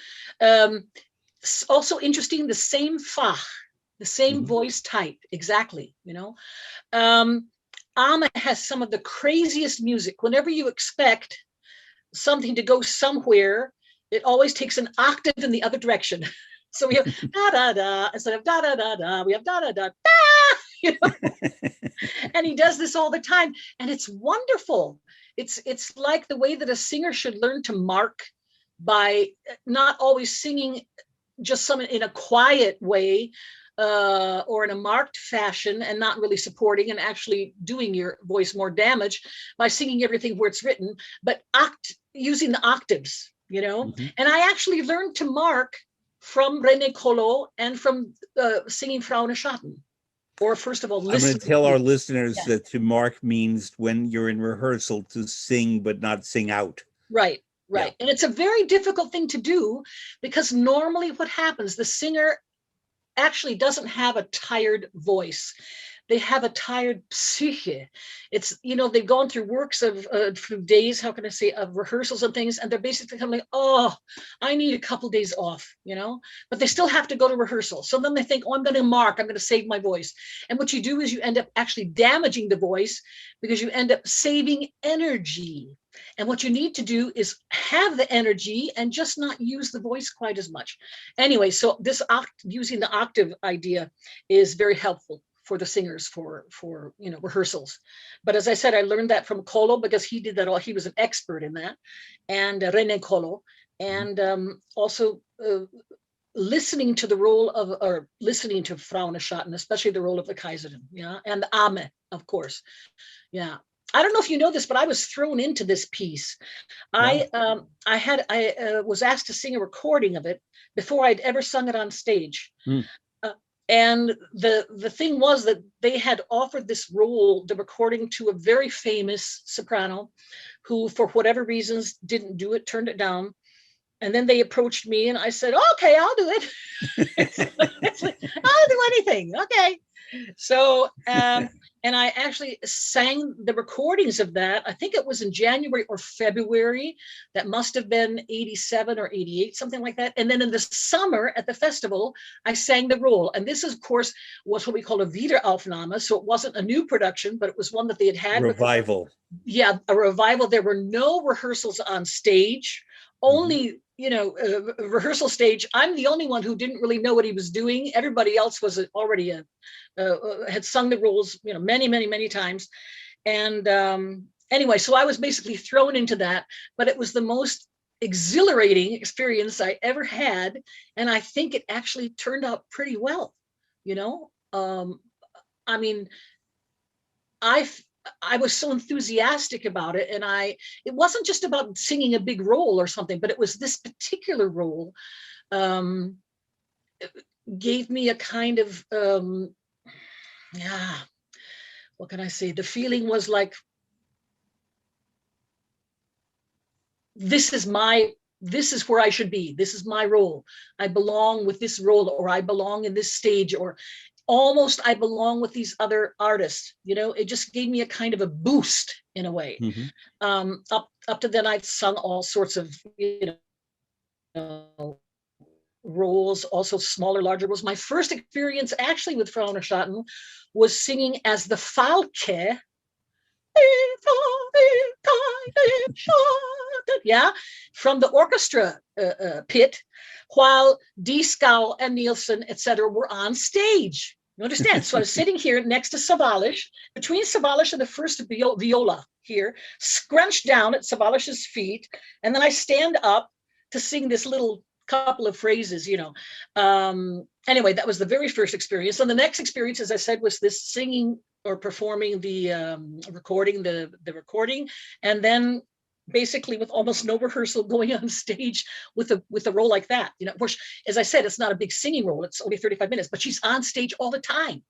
Also interesting, the same Fach, the same voice type, exactly, you know. Ama has some of the craziest music. Whenever you expect something to go somewhere, it always takes an octave in the other direction. So we have da da da instead of da da da da. We have da da da da. You know? And he does this all the time, and it's wonderful. It's like the way that a singer should learn to mark by not always singing just some in a quiet way or in a marked fashion and not really supporting and actually doing your voice more damage by singing everything where it's written, but using the octaves, you know. And I actually learned to mark from René Collot and from singing Frauen Schatten. Or first of all, listen. I'm going to tell our listeners that to mark means when you're in rehearsal to sing, but not sing out. Right, right. Yeah. And it's a very difficult thing to do because normally what happens, the singer actually doesn't have a tired voice. They have a tired psyche. It's, you know, they've gone through works of through days, how can I say, of rehearsals and things, and they're basically kind of like, oh, I need a couple days off, you know, but they still have to go to rehearsal. So then they think, oh, I'm going to mark, I'm going to save my voice. And what you do is you end up actually damaging the voice because you end up saving energy. And what you need to do is have the energy and just not use the voice quite as much. Anyway, so this using the octave idea is very helpful for the singers for you know, rehearsals. But as I said, I learned that from Collot because he did that all. He was an expert in that, and René Collot, and also listening to the role of, or listening to Frauen Schatten, especially the role of the Kaiserin, yeah, and the Ame, of course, yeah. I don't know if you know this, but I was thrown into this piece. No. I was asked to sing a recording of it before I'd ever sung it on stage. And the thing was that they had offered this role, the recording, to a very famous soprano who, for whatever reasons, didn't do it, turned it down. And then they approached me and I said, okay, I'll do it. It's like, I'll do anything. Okay. So, and I actually sang the recordings of that. I think it was in January or February. That must have been 87 or 88, something like that. And then in the summer at the festival, I sang the role. And this, of course, was what we call a Wiederaufnahme. So it wasn't a new production, but it was one that they had. Revival. Yeah, a revival. There were no rehearsals on stage. Only, you know, rehearsal stage. I'm the only one who didn't really know what he was doing. Everybody else was already had sung the roles, you know, many times. And anyway, so I was basically thrown into that, but it was the most exhilarating experience I ever had. And I think it actually turned out pretty well, you know. I mean, I was so enthusiastic about it, and it wasn't just about singing a big role or something, but it was this particular role gave me a kind of yeah, what can I say? The feeling was like, this is where I should be. This is my role. I belong with this role, or I belong in this stage, or almost I belong with these other artists. You know, it just gave me a kind of a boost in a way. Up to then, I've sung all sorts of, you know, roles, also smaller, larger roles. My first experience actually with Frauen Schatten was singing as the Falke. Yeah, from the orchestra pit, while Dieskau and Nielsen, etc., were on stage. You understand? So I was sitting here next to Sawallisch, between Sawallisch and the first viola here, scrunched down at Sawallisch's feet, and then I stand up to sing this little couple of phrases, you know. Anyway, that was the very first experience. And the next experience, as I said, was this singing or performing the recording, the recording, and then basically with almost no rehearsal going on stage with a role like that. You know, of course, as I said, it's not a big singing role. It's only 35 minutes, but she's on stage all the time.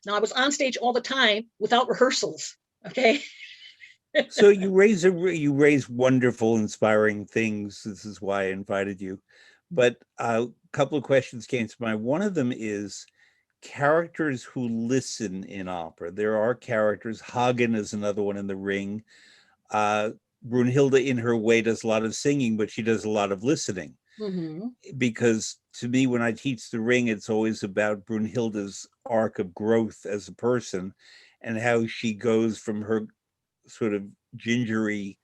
Now, I was on stage all the time without rehearsals. Okay. So you raise wonderful, inspiring things. This is why I invited you. But a couple of questions came to mind. One of them is characters who listen in opera. There are characters. Hagen is another one in The Ring. Uh, Brunhilde, in her way, does a lot of singing, but she does a lot of listening. Mm-hmm. Because to me, when I teach The Ring, it's always about Brunhilde's arc of growth as a person and how she goes from her sort of gingery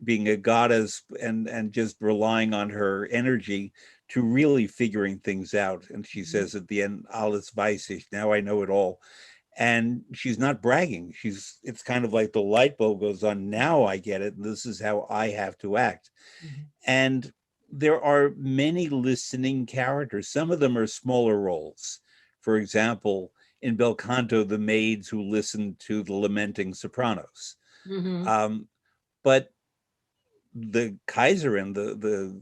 being a goddess and just relying on her energy to really figuring things out. And she says at the end, alles weiß ich, now I know it all. And she's not bragging. It's kind of like the light bulb goes on, now I get it, and this is how I have to act. Mm-hmm. And there are many listening characters. Some of them are smaller roles. For example, in Bel Canto, the maids who listen to the lamenting sopranos. Mm-hmm. But the Kaiserin, the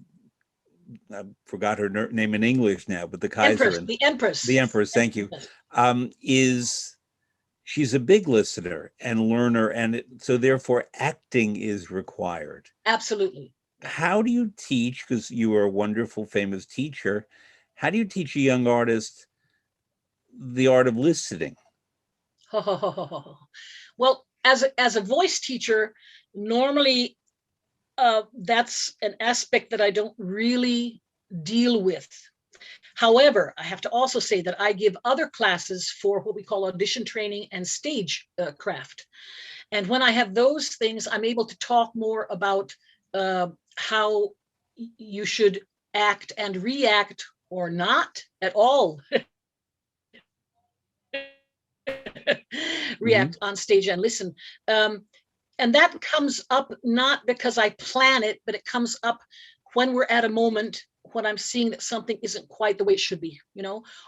I forgot her name in English now, but the Kaiserin, The Empress. the Empress, thank you, is she's a big listener and learner, and so therefore acting is required. Absolutely. How do you teach, because you are a wonderful, famous teacher, how do you teach a young artist the art of listening? Well, as a voice teacher, normally that's an aspect that I don't really deal with. However, I have to also say that I give other classes for what we call audition training and stage craft. And when I have those things, I'm able to talk more about how you should act and react or not at all react on stage and listen. And that comes up not because I plan it, but it comes up when we're at a moment when I'm seeing that something isn't quite the way it should be,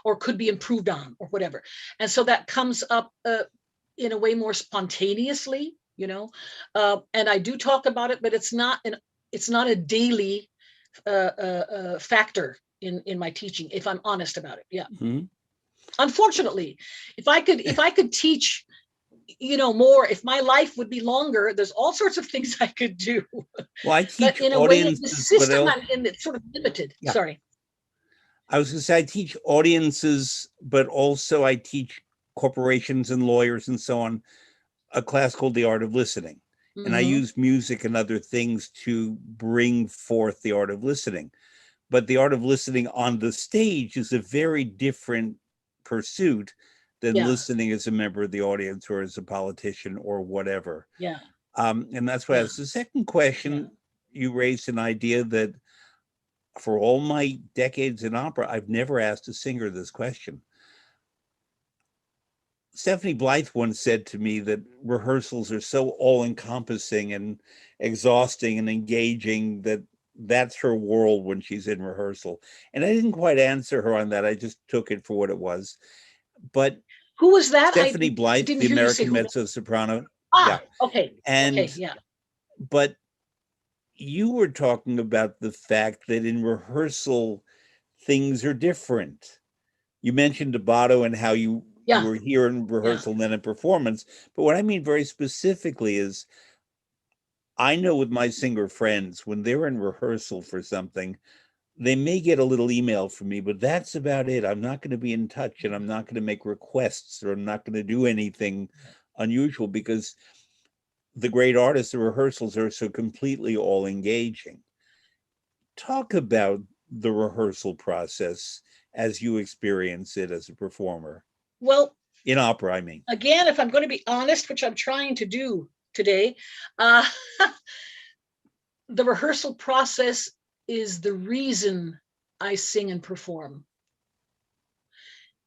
or could be improved on or whatever. And so that comes up in a way more spontaneously, and I do talk about it, but it's not a daily factor in my teaching, if I'm honest about it. Yeah. Mm-hmm. Unfortunately, if I could teach more, if my life would be longer, there's all sorts of things I could do. Well, I teach but in a way, the system I'm in, it's sort of limited. Yeah. Sorry. I was going to say I teach audiences, but also I teach corporations and lawyers and so on a class called The Art of Listening. Mm-hmm. And I use music and other things to bring forth the art of listening. But the art of listening on the stage is a very different pursuit than listening as a member of the audience or as a politician or whatever. Yeah. And that's why as the second question, you raised an idea that for all my decades in opera, I've never asked a singer this question. Stephanie Blythe once said to me that rehearsals are so all-encompassing and exhausting and engaging that that's her world when she's in rehearsal. And I didn't quite answer her on that. I just took it for what it was. But who was that? Stephanie Blythe, the American mezzo-soprano. Okay. And okay, yeah. But you were talking about the fact that in rehearsal, things are different. You mentioned Botto and how you were here in rehearsal and then in performance. But what I mean very specifically is, I know with my singer friends, when they're in rehearsal for something, they may get a little email from me, but that's about it. I'm not going to be in touch, and I'm not going to make requests, or I'm not going to do anything unusual, because the great artists, the rehearsals are so completely all engaging. Talk about the rehearsal process as you experience it as a performer. Well, in opera, I mean. Again, if I'm going to be honest, which I'm trying to do today, the rehearsal process is the reason I sing and perform.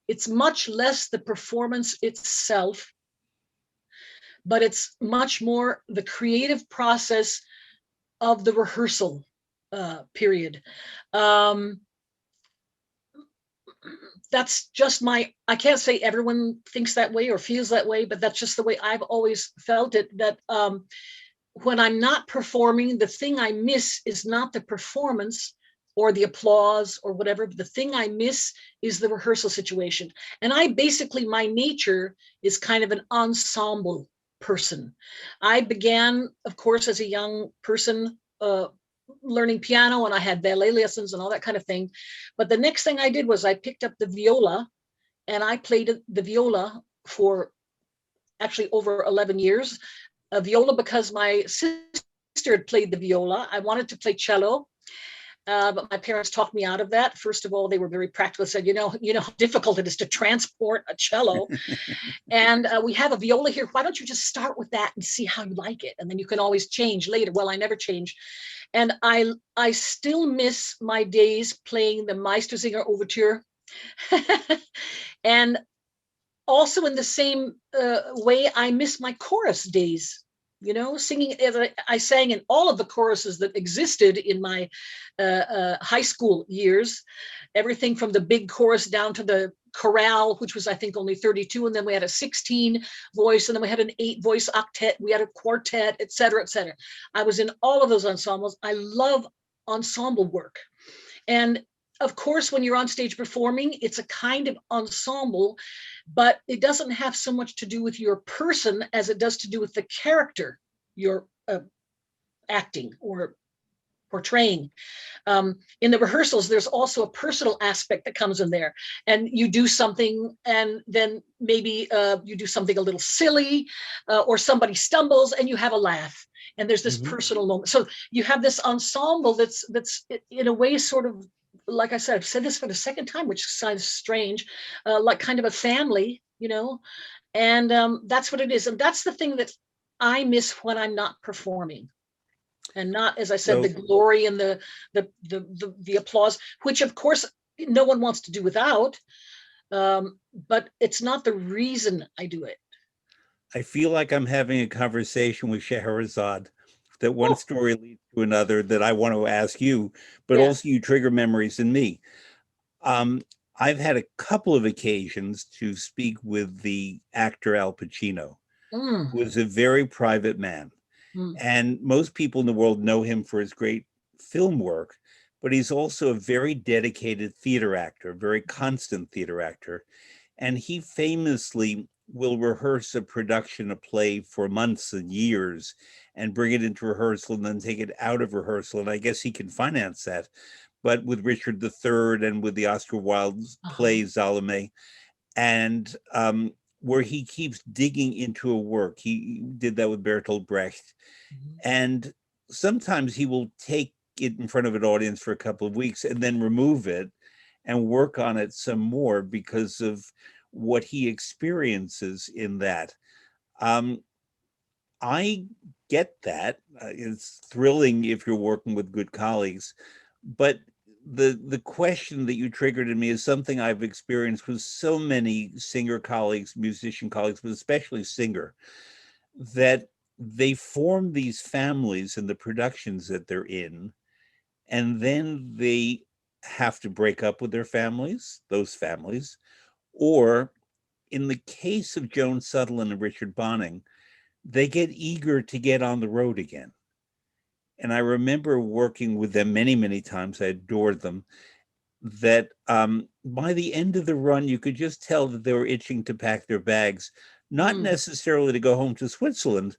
It's much less the performance itself, but it's much more the creative process of the rehearsal period. That's just I can't say everyone thinks that way or feels that way, but that's just the way I've always felt it, that when I'm not performing, the thing I miss is not the performance or the applause or whatever. The thing I miss is the rehearsal situation. And my nature is kind of an ensemble person. I began, of course, as a young person, learning piano, and I had ballet lessons and all that kind of thing. But the next thing I did was I picked up the viola, and I played the viola for actually over 11 years. A viola because my sister had played the viola. I wanted to play cello, but my parents talked me out of that. First of all, they were very practical. Said, you know how difficult it is to transport a cello, and we have a viola here. Why don't you just start with that and see how you like it, and then you can always change later. Well, I never changed, and I still miss my days playing the Meistersinger Overture, and also in the same way, I miss my chorus days. Singing. I sang in all of the choruses that existed in my high school years, everything from the big chorus down to the chorale, which was I think only 32, and then we had a 16 voice, and then we had an 8-voice octet, we had a quartet, et cetera, et cetera. I was in all of those ensembles. I love ensemble work. And of course, when you're on stage performing, it's a kind of ensemble, but it doesn't have so much to do with your person as it does to do with the character you're acting or portraying. In the rehearsals, there's also a personal aspect that comes in there, and you do something, and then maybe you do something a little silly, or somebody stumbles and you have a laugh, and there's this personal moment. So you have this ensemble that's in a way sort of, like I said, I've said this for the second time, which sounds strange, like kind of a family, and that's what it is. And that's the thing that I miss when I'm not performing, and not, as I said, the glory and the applause, which of course no one wants to do without, but it's not the reason I do it. I feel like I'm having a conversation with Scheherazade, that one story leads to another that I want to ask you, but also you trigger memories in me. I've had a couple of occasions to speak with the actor Al Pacino, who is a very private man. And most people in the world know him for his great film work, but he's also a very dedicated theater actor, a very constant theater actor. And he famously will rehearse a production, a play, for months and years, and bring it into rehearsal and then take it out of rehearsal. And I guess he can finance that. But with Richard III and with the Oscar Wilde play Salome, and where he keeps digging into a work. He did that with Bertolt Brecht. And sometimes he will take it in front of an audience for a couple of weeks and then remove it and work on it some more because of what he experiences in that. I get that. It's thrilling if you're working with good colleagues, but the question that you triggered in me is something I've experienced with so many singer colleagues, musician colleagues, but especially singer, that they form these families in the productions that they're in, and then they have to break up with their families, those families, or in the case of Joan Sutherland and Richard Bonning, they get eager to get on the road again. And I remember working with them many, many times. I adored them. That by the end of the run, you could just tell that they were itching to pack their bags, not necessarily to go home to Switzerland,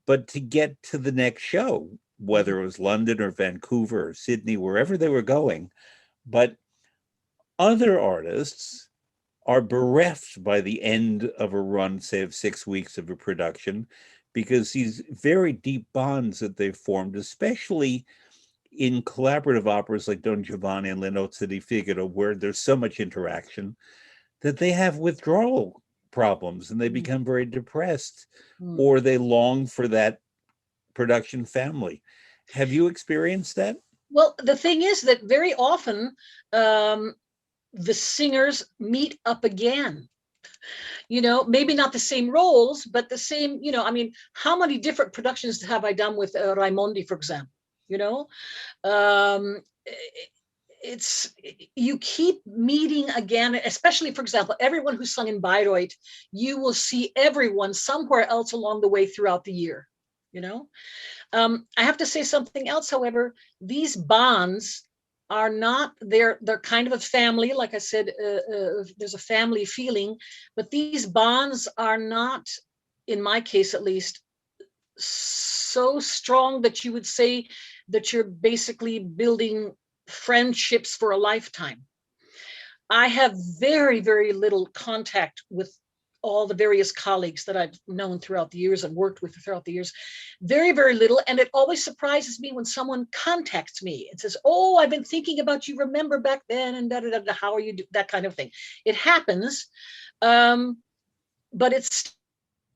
but to get to the next show, whether it was London or Vancouver or Sydney, wherever they were going. But other artists are bereft by the end of a run, say, of 6 weeks of a production, because these very deep bonds that they've formed, especially in collaborative operas like Don Giovanni and Le Nozze di Figaro, where there's so much interaction, that they have withdrawal problems and they become very depressed, or they long for that production family. Have you experienced that? Well, the thing is that very often the singers meet up again. Maybe not the same roles, but the same, I mean, how many different productions have I done with Raimondi, for example? It's, you keep meeting again, especially, for example, everyone who's sung in Bayreuth, you will see everyone somewhere else along the way throughout the year. I have to say something else, however. These bonds are not, they're kind of a family. Like I said, there's a family feeling, but these bonds are not in my case at least, so strong that you would say that you're basically building friendships for a lifetime. I have very, very little contact with all the various colleagues that I've known throughout the years and worked with throughout the years. Very, very little. And it always surprises me when someone contacts me and says, oh, I've been thinking about you, remember back then, and da, da, da, da, how are you doing? That kind of thing. It happens, but it's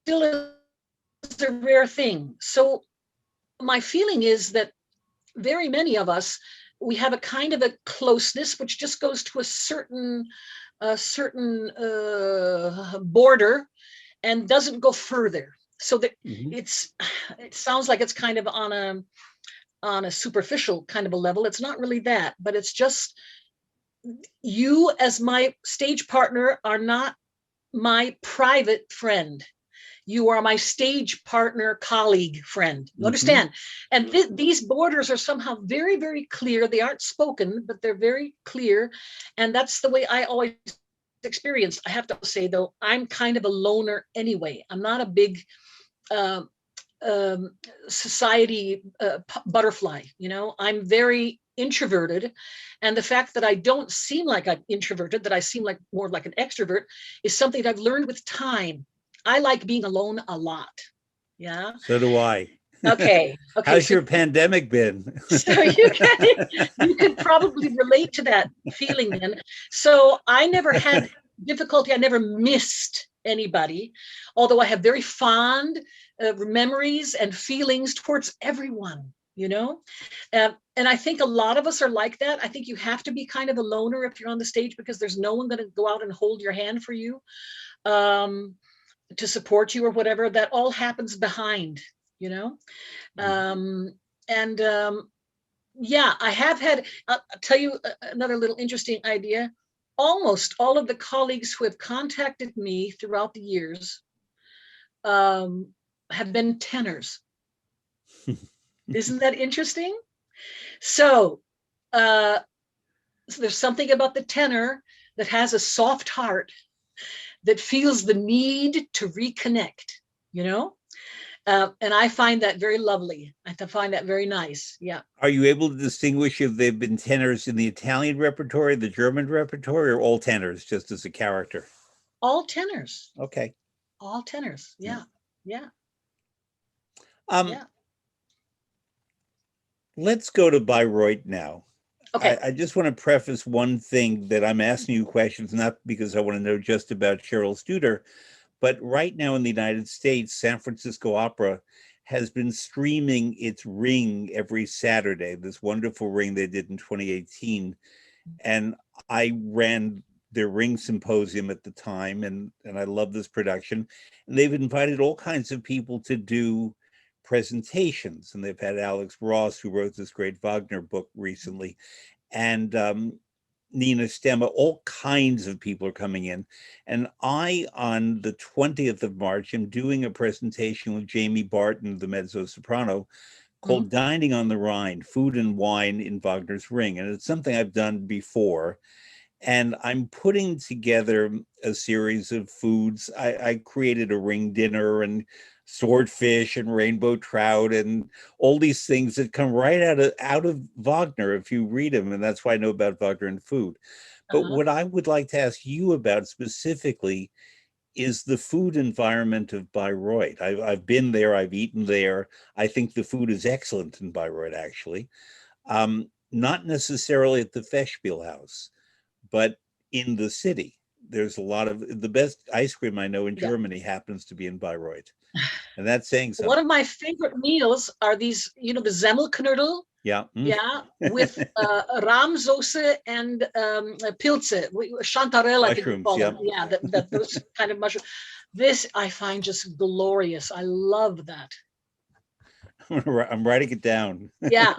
still a rare thing. So my feeling is that very many of us, we have a kind of a closeness which just goes to a certain border and doesn't go further. So that it sounds like it's kind of on a superficial kind of a level. It's not really that, but it's just, you as my stage partner are not my private friend. You are my stage partner, colleague, friend. You understand? And these borders are somehow very, very clear. They aren't spoken, but they're very clear. And that's the way I always experienced. I have to say, though, I'm kind of a loner anyway. I'm not a big society butterfly. I'm very introverted. And the fact that I don't seem like I'm introverted, that I seem like more like an extrovert, is something that I've learned with time. I like being alone a lot. Yeah. So do I. Okay. How's your pandemic been? So you could probably relate to that feeling then. So I never had difficulty. I never missed anybody, although I have very fond memories and feelings towards everyone, and I think a lot of us are like that. I think you have to be kind of a loner if you're on the stage, because there's no one going to go out and hold your hand for you. To support you or whatever. That all happens behind, yeah, I have had, I'll tell you another little interesting idea. Almost all of the colleagues who have contacted me throughout the years have been tenors. Isn't that interesting? So there's something about the tenor that has a soft heart, that feels the need to reconnect, and I find that very lovely. I find that very nice. Yeah. Are you able to distinguish if they've been tenors in the Italian repertory, the German repertory, or all tenors just as a character? All tenors. Okay. All tenors. Yeah. Yeah. Yeah. Let's go to Bayreuth now. Okay. I just want to preface one thing, that I'm asking you questions, not because I want to know just about Cheryl Studer, but right now in the United States, San Francisco Opera has been streaming its Ring every Saturday, this wonderful Ring they did in 2018. And I ran their Ring Symposium at the time, and I love this production. And they've invited all kinds of people to do presentations, and they've had Alex Ross, who wrote this great Wagner book recently, and Nina Stemma. All kinds of people are coming in. And I, on the 20th of March, am doing a presentation with Jamie Barton, the mezzo-soprano, called Dining on the Rhine, Food and Wine in Wagner's Ring. And it's something I've done before. And I'm putting together a series of foods. I created a ring dinner and swordfish and rainbow trout and all these things that come right out of Wagner if you read them. And that's why I know about Wagner and food. But what I would like to ask you about specifically is the food environment of Bayreuth. I've been there, I've eaten there. I think the food is excellent in Bayreuth, actually. Not necessarily at the Festspielhaus, but in the city. There's a lot of, the best ice cream I know in Germany happens to be in Bayreuth. And that's saying something. One of my favorite meals are these, the Semmelknödel. Yeah. Yeah, with Rahmsoße and Pilze, chanterelle, I think we call them. Yeah, those kind of mushrooms. This I find just glorious. I love that. I'm writing it down. Yeah.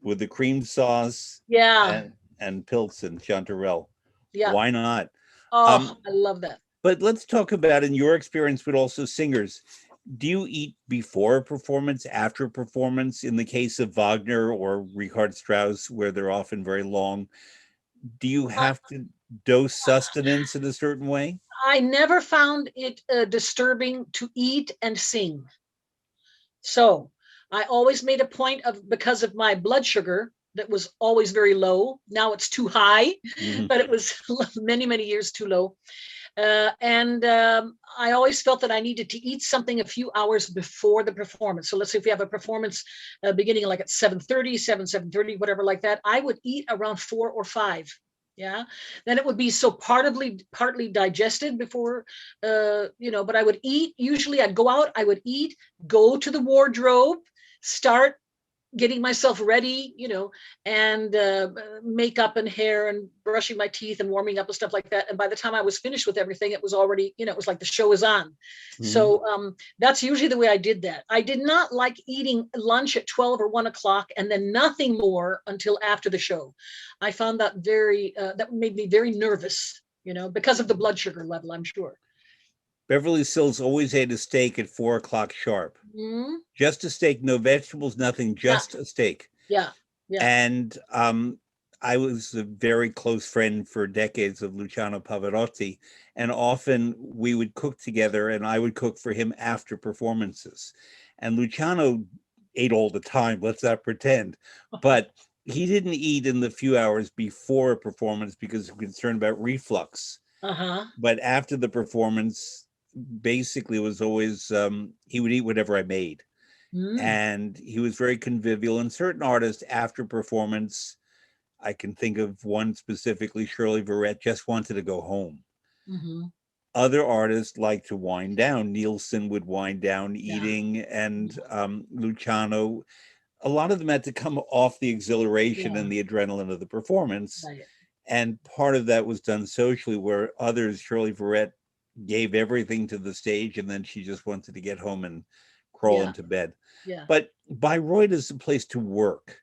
With the cream sauce. Yeah. And Pilz and chanterelle. Yeah. Why not? Oh, I love that. But let's talk about, in your experience, but also singers. Do you eat before a performance, after a performance? In the case of Wagner or Richard Strauss, where they're often very long, do you have to dose sustenance in a certain way? I never found it disturbing to eat and sing. So I always made a point of, because of my blood sugar that was always very low. Now it's too high, but it was many, many years too low. And I always felt that I needed to eat something a few hours before the performance. So let's say if we have a performance beginning like at 7:30, 7:30, whatever like that, I would eat around 4 or 5. Yeah, then it would be so partly digested before, but I would eat. Usually I'd go out, I would eat, go to the wardrobe, start getting myself ready, and makeup and hair and brushing my teeth and warming up and stuff like that. And by the time I was finished with everything, it was already, it was like the show is on. So that's usually the way I did that. I did not like eating lunch at 12 or 1 o'clock and then nothing more until after the show. I found that that made me very nervous, because of the blood sugar level, I'm sure. Beverly Sills always ate a steak at 4 o'clock sharp. Just a steak, no vegetables, nothing, just a steak. Yeah. And I was a very close friend for decades of Luciano Pavarotti, and often we would cook together, and I would cook for him after performances. And Luciano ate all the time, let's not pretend, but he didn't eat in the few hours before a performance because he was concerned about reflux. But after the performance, basically it was always, he would eat whatever I made. And he was very convivial. And certain artists after performance, I can think of one specifically, Shirley Verrett, just wanted to go home. Other artists like to wind down. Nielsen would wind down eating, and Luciano, a lot of them had to come off the exhilaration and the adrenaline of the performance. And part of that was done socially, where others, Shirley Verrett, gave everything to the stage, and then she just wanted to get home and crawl into bed. But Bayreuth is a place to work,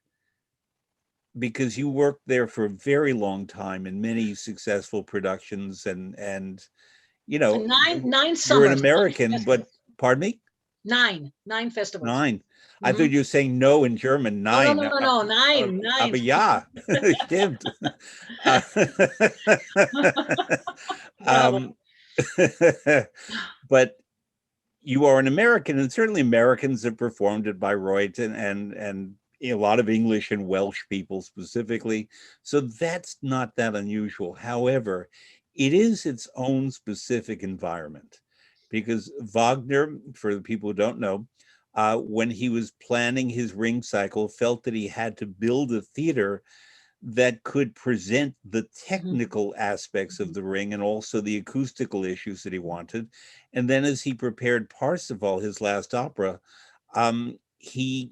because you worked there for a very long time in many successful productions, and nine summers. You're an American, but pardon me? Nine festivals. 9. I thought you were saying no in German. 9. No, 9. Aber ja, stimmt. But you are an American, and certainly Americans have performed at Bayreuth, and a lot of English and Welsh people specifically. So that's not that unusual. However, it is its own specific environment, because Wagner, for the people who don't know, when he was planning his Ring cycle, felt that he had to build a theater that could present the technical aspects of the Ring and also the acoustical issues that he wanted. And then as he prepared Parsifal, his last opera, he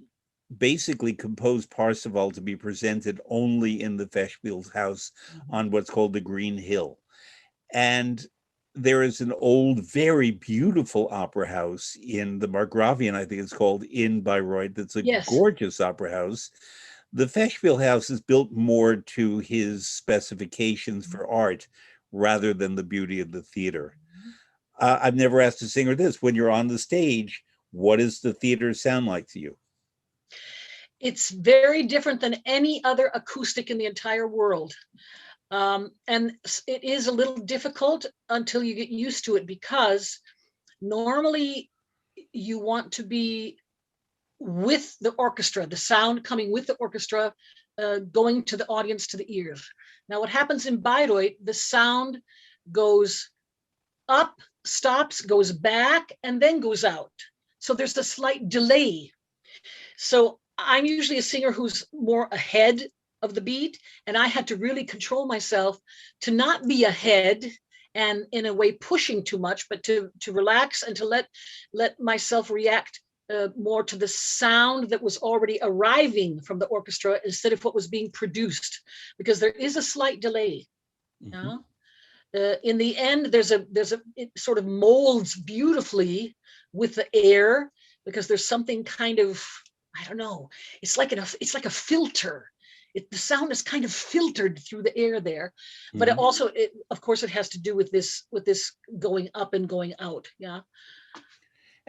basically composed Parsifal to be presented only in the Festspielhaus on what's called the Green Hill. And there is an old, very beautiful opera house in the Margravian, I think it's called, in Bayreuth. That's a gorgeous opera house. The Festspielhaus is built more to his specifications for art rather than the beauty of the theater. I've never asked a singer this. When you're on the stage, what does the theater sound like to you? It's very different than any other acoustic in the entire world. And it is a little difficult until you get used to it, because normally you want to be with the orchestra, the sound coming with the orchestra, going to the audience, to the ears. Now, what happens in Bayreuth, the sound goes up, stops, goes back, and then goes out. So there's a slight delay. So I'm usually a singer who's more ahead of the beat, and I had to really control myself to not be ahead and in a way pushing too much, but to relax and to let myself react more to the sound that was already arriving from the orchestra instead of what was being produced, because there is a slight delay. In the end, it sort of molds beautifully with the air, because there's something kind of, I don't know, it's like a filter. The sound is kind of filtered through the air there, but it also, of course, it has to do with this going up and going out.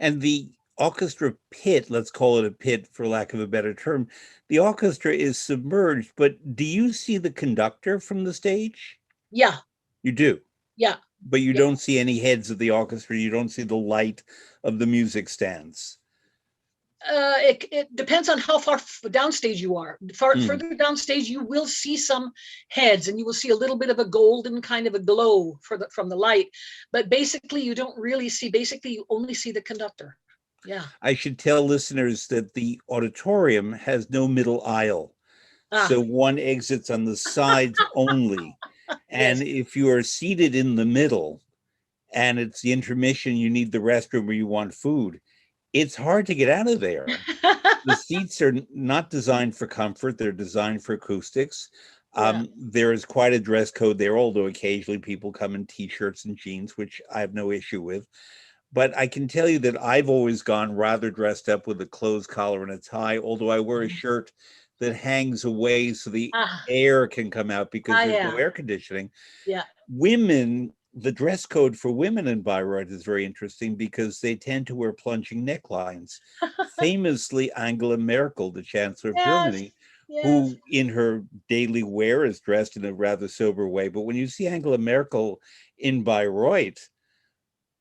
And the orchestra pit, let's call it a pit for lack of a better term, the orchestra is submerged, but do you see the conductor from the stage? Yeah. You do? Yeah. but you Yeah. don't see any heads of the orchestra. You don't see the light of the music stands. It depends on how far downstage you are. Further downstage, you will see some heads, and you will see a little bit of a golden kind of a glow from the light. But basically, you don't really see. Basically, you only see the conductor. Yeah. I should tell listeners that the auditorium has no middle aisle. So Ah. one exits on the sides only. And Yes. if you are seated in the middle and it's the intermission, you need the restroom or you want food, it's hard to get out of there. The seats are not designed for comfort, they're designed for acoustics. Yeah. There is quite a dress code there, although occasionally people come in t-shirts and jeans, which I have no issue with. But I can tell you that I've always gone rather dressed up with a closed collar and a tie, although I wear a shirt that hangs away so the Ah. air can come out because there's no Yeah. air conditioning. Yeah. Women, the dress code for women in Bayreuth is very interesting because they tend to wear plunging necklines. Famously, Angela Merkel, the Chancellor of Yes. Germany, Yes. who in her daily wear is dressed in a rather sober way. But when you see Angela Merkel in Bayreuth,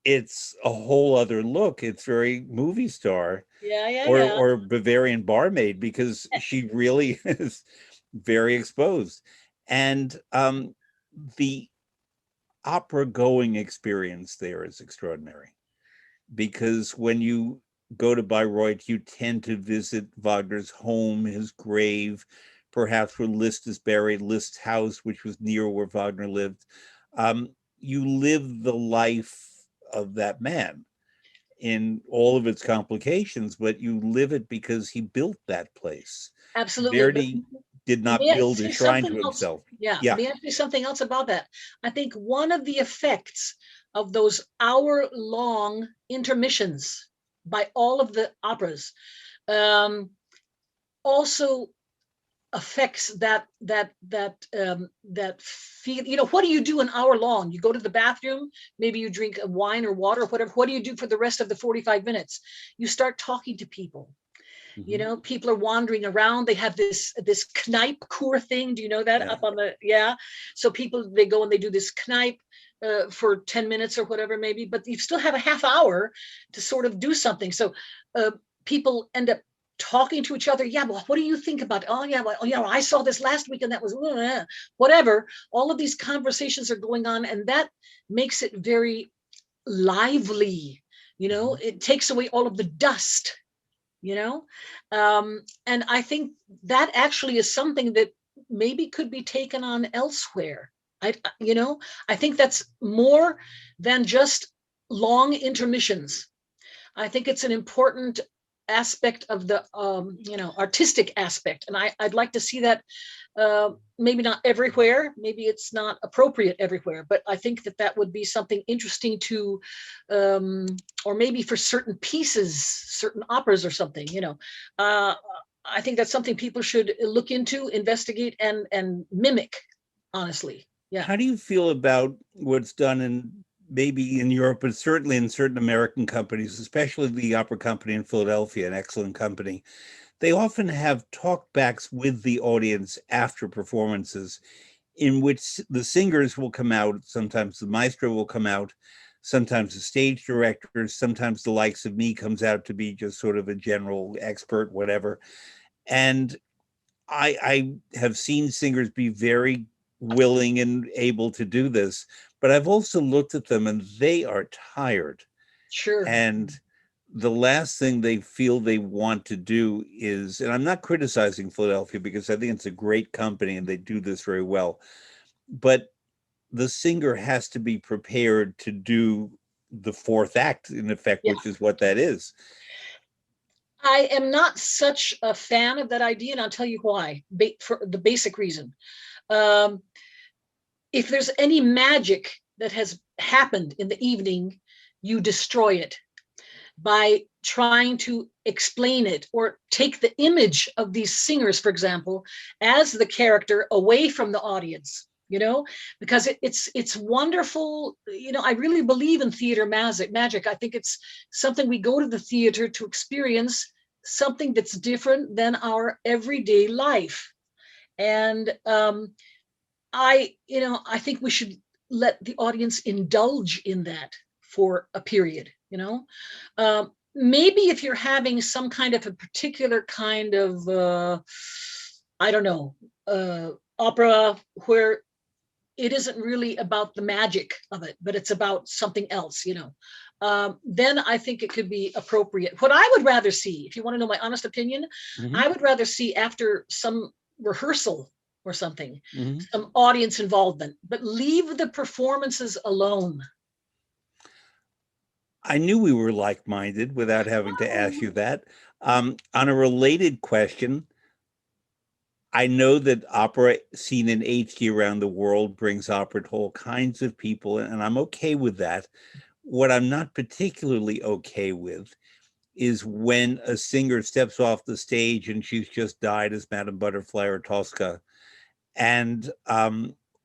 it's a whole other look. It's very movie star Yeah. Yeah. Yeah. or Bavarian barmaid because she really is very exposed. And the opera going experience there is extraordinary because when you go to Bayreuth, you tend to visit Wagner's home, his grave, perhaps where Liszt is buried, Liszt's house, which was near where Wagner lived. Um, you live the life of that man in all of its complications, but you live it because he built that place. Absolutely. But Verdi did not may I build a say shrine something to else? himself. Yeah. Yeah. May I say something else about that? I think one of the effects of those hour-long intermissions by all of the operas also affects that feel. What do you do an hour long? You go to the bathroom, maybe you drink a wine or water or whatever. What do you do for the rest of the 45 minutes? You start talking to people. People are wandering around. They have this Kneipp Kur thing. Do you know that? Yeah. Up on the, yeah. So people, they go and they do this Kneipp for 10 minutes or whatever, maybe, but you still have a half hour to sort of do something. So people end up talking to each other. Yeah, well, what do you think about? Oh, yeah, well, I saw this last week and that was whatever. All of these conversations are going on, and that makes it very lively. It takes away all of the dust. And I think that actually is something that maybe could be taken on elsewhere. I think that's more than just long intermissions. I think it's an important aspect of the artistic aspect, and I'd like to see that. Maybe not everywhere, maybe it's not appropriate everywhere, but I think that would be something interesting to, or maybe for certain pieces, certain operas or something. I think that's something people should look into, investigate, and mimic. Honestly, yeah. How do you feel about what's done in maybe in Europe, but certainly in certain American companies, especially the opera company in Philadelphia, an excellent company? They often have talkbacks with the audience after performances in which the singers will come out, sometimes the maestro will come out, sometimes the stage directors, sometimes the likes of me comes out to be just sort of a general expert, whatever. And I have seen singers be very willing and able to do this, but I've also looked at them and they are tired. Sure. And the last thing they feel they want to do is, and I'm not criticizing Philadelphia because I think it's a great company and they do this very well, but the singer has to be prepared to do the fourth act, in effect, Yeah. which is what that is. I am not such a fan of that idea, and I'll tell you why. For the basic reason. If there's any magic that has happened in the evening, you destroy it by trying to explain it or take the image of these singers, for example, as the character away from the audience. Because it's wonderful. I really believe in theater magic. I think it's something we go to the theater to experience, something that's different than our everyday life. And I think we should let the audience indulge in that for a period, you know. Maybe if you're having some kind of a particular kind of, I don't know, opera where it isn't really about the magic of it, but it's about something else, you know, then I think it could be appropriate. What I would rather see, if you want to know my honest opinion, I would rather see after some rehearsal or something, some audience involvement, but leave the performances alone. I knew we were like-minded without having to ask you that. On a related question, I know that opera seen in HD around the world brings opera to all kinds of people, and I'm okay with that. What I'm not particularly okay with is when a singer steps off the stage and she's just died as Madame Butterfly or Tosca, and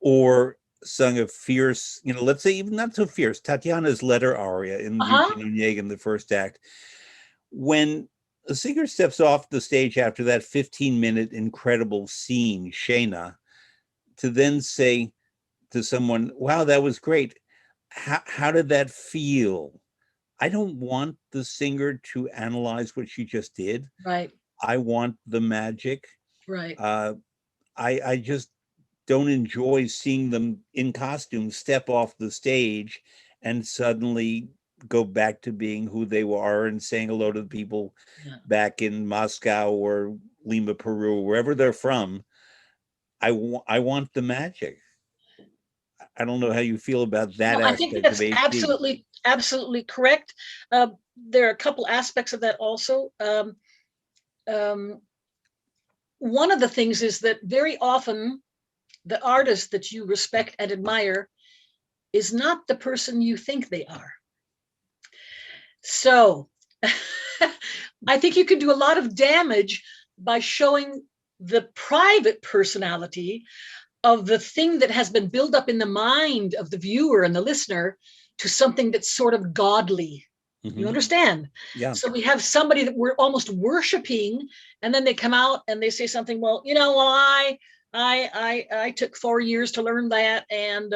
or sung a fierce, you know, let's say even not so fierce, Tatiana's letter aria in Eugene Onegin, the first act. When a singer steps off the stage after that 15-minute incredible scene, Shena, to then say to someone, wow, that was great. How did that feel? I don't want the singer to analyze what she just did. Right. I want the magic. Right. I just don't enjoy seeing them in costume step off the stage and suddenly go back to being who they were and saying hello to the people back in Moscow or Lima, Peru, wherever they're from. I want the magic. I don't know how you feel about that I think aspect of that's HD. absolutely correct. There are a couple aspects of that also. One of the things is that very often the artist that you respect and admire is not the person you think they are. So I think you can do a lot of damage by showing the private personality of the thing that has been built up in the mind of the viewer and the listener to something that's sort of godly. You understand? Yeah. So we have somebody that we're almost worshiping, and then they come out and they say something, well, you know, well, I took 4 years to learn that, and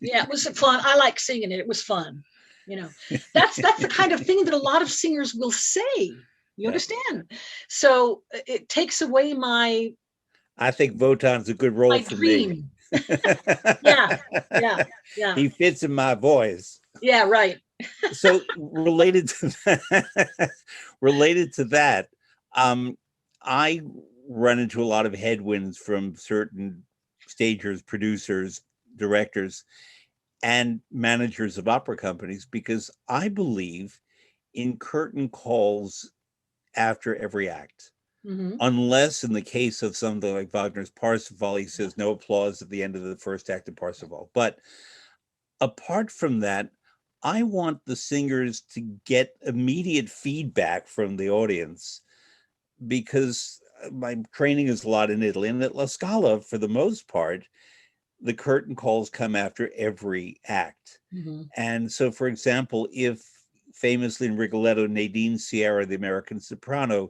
yeah, it was fun. I like singing it. It was fun. You know, that's the kind of thing that a lot of singers will say. You understand? So it takes away my I think Wotan's a good role for dream. me. Yeah. He fits in my voice. Yeah, right. So related to that, I run into a lot of headwinds from certain stagers, producers, directors, and managers of opera companies because I believe in curtain calls after every act. Unless in the case of something like Wagner's Parsifal, he says no applause at the end of the first act of Parsifal. But apart from that, I want the singers to get immediate feedback from the audience because my training is a lot in Italy. And at La Scala, for the most part, the curtain calls come after every act. And so, for example, if famously in Rigoletto, Nadine Sierra, the American soprano,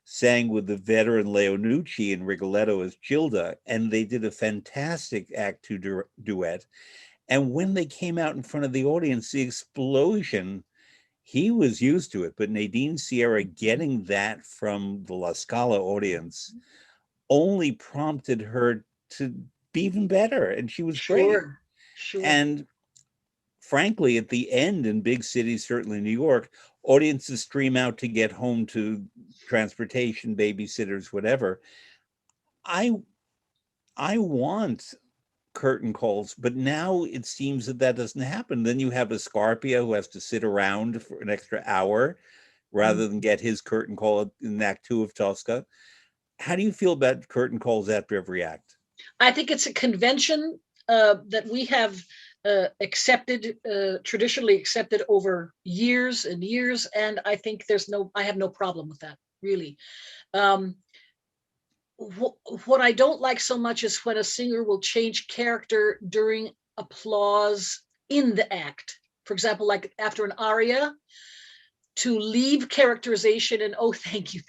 sang with the veteran Leonucci in Rigoletto as Gilda, and they did a fantastic Act Two duet. And when they came out in front of the audience, the explosion, he was used to it, but Nadine Sierra getting that from the La Scala audience only prompted her to be even better, and she was great. And frankly, at the end in big cities, certainly New York, audiences stream out to get home to transportation, babysitters, whatever. I want curtain calls, but now it seems that that doesn't happen. Then you have a Scarpia who has to sit around for an extra hour rather than get his curtain call in Act Two of Tosca. How do you feel about curtain calls after every act? I think it's a convention that we have accepted, traditionally accepted over years and years, and I think I have no problem with that, really. What I don't like so much is when a singer will change character during applause in the act. For example, like after an aria, to leave characterization and, oh, thank you.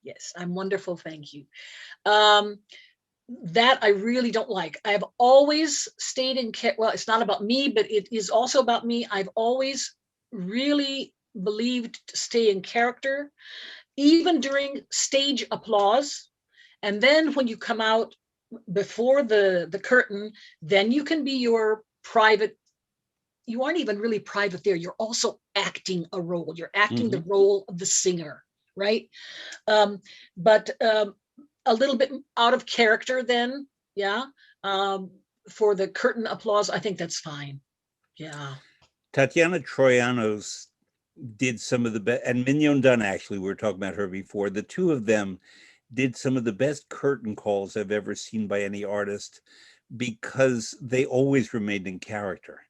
Yes, I'm wonderful, thank you. that I really don't like. I've always stayed in, well, it's not about me, but it is also about me. I've always really believed to stay in character, even during stage applause. And then when you come out before the curtain, then you can be your private. You aren't even really private there. You're also acting a role. You're acting the role of the singer, right? But a little bit out of character then, yeah. For the curtain applause, I think that's fine. Yeah. Tatiana Troyanos did some of the best, and Mignon Dunn, actually, we were talking about her before. The two of them did some of the best curtain calls I've ever seen by any artist because they always remained in character.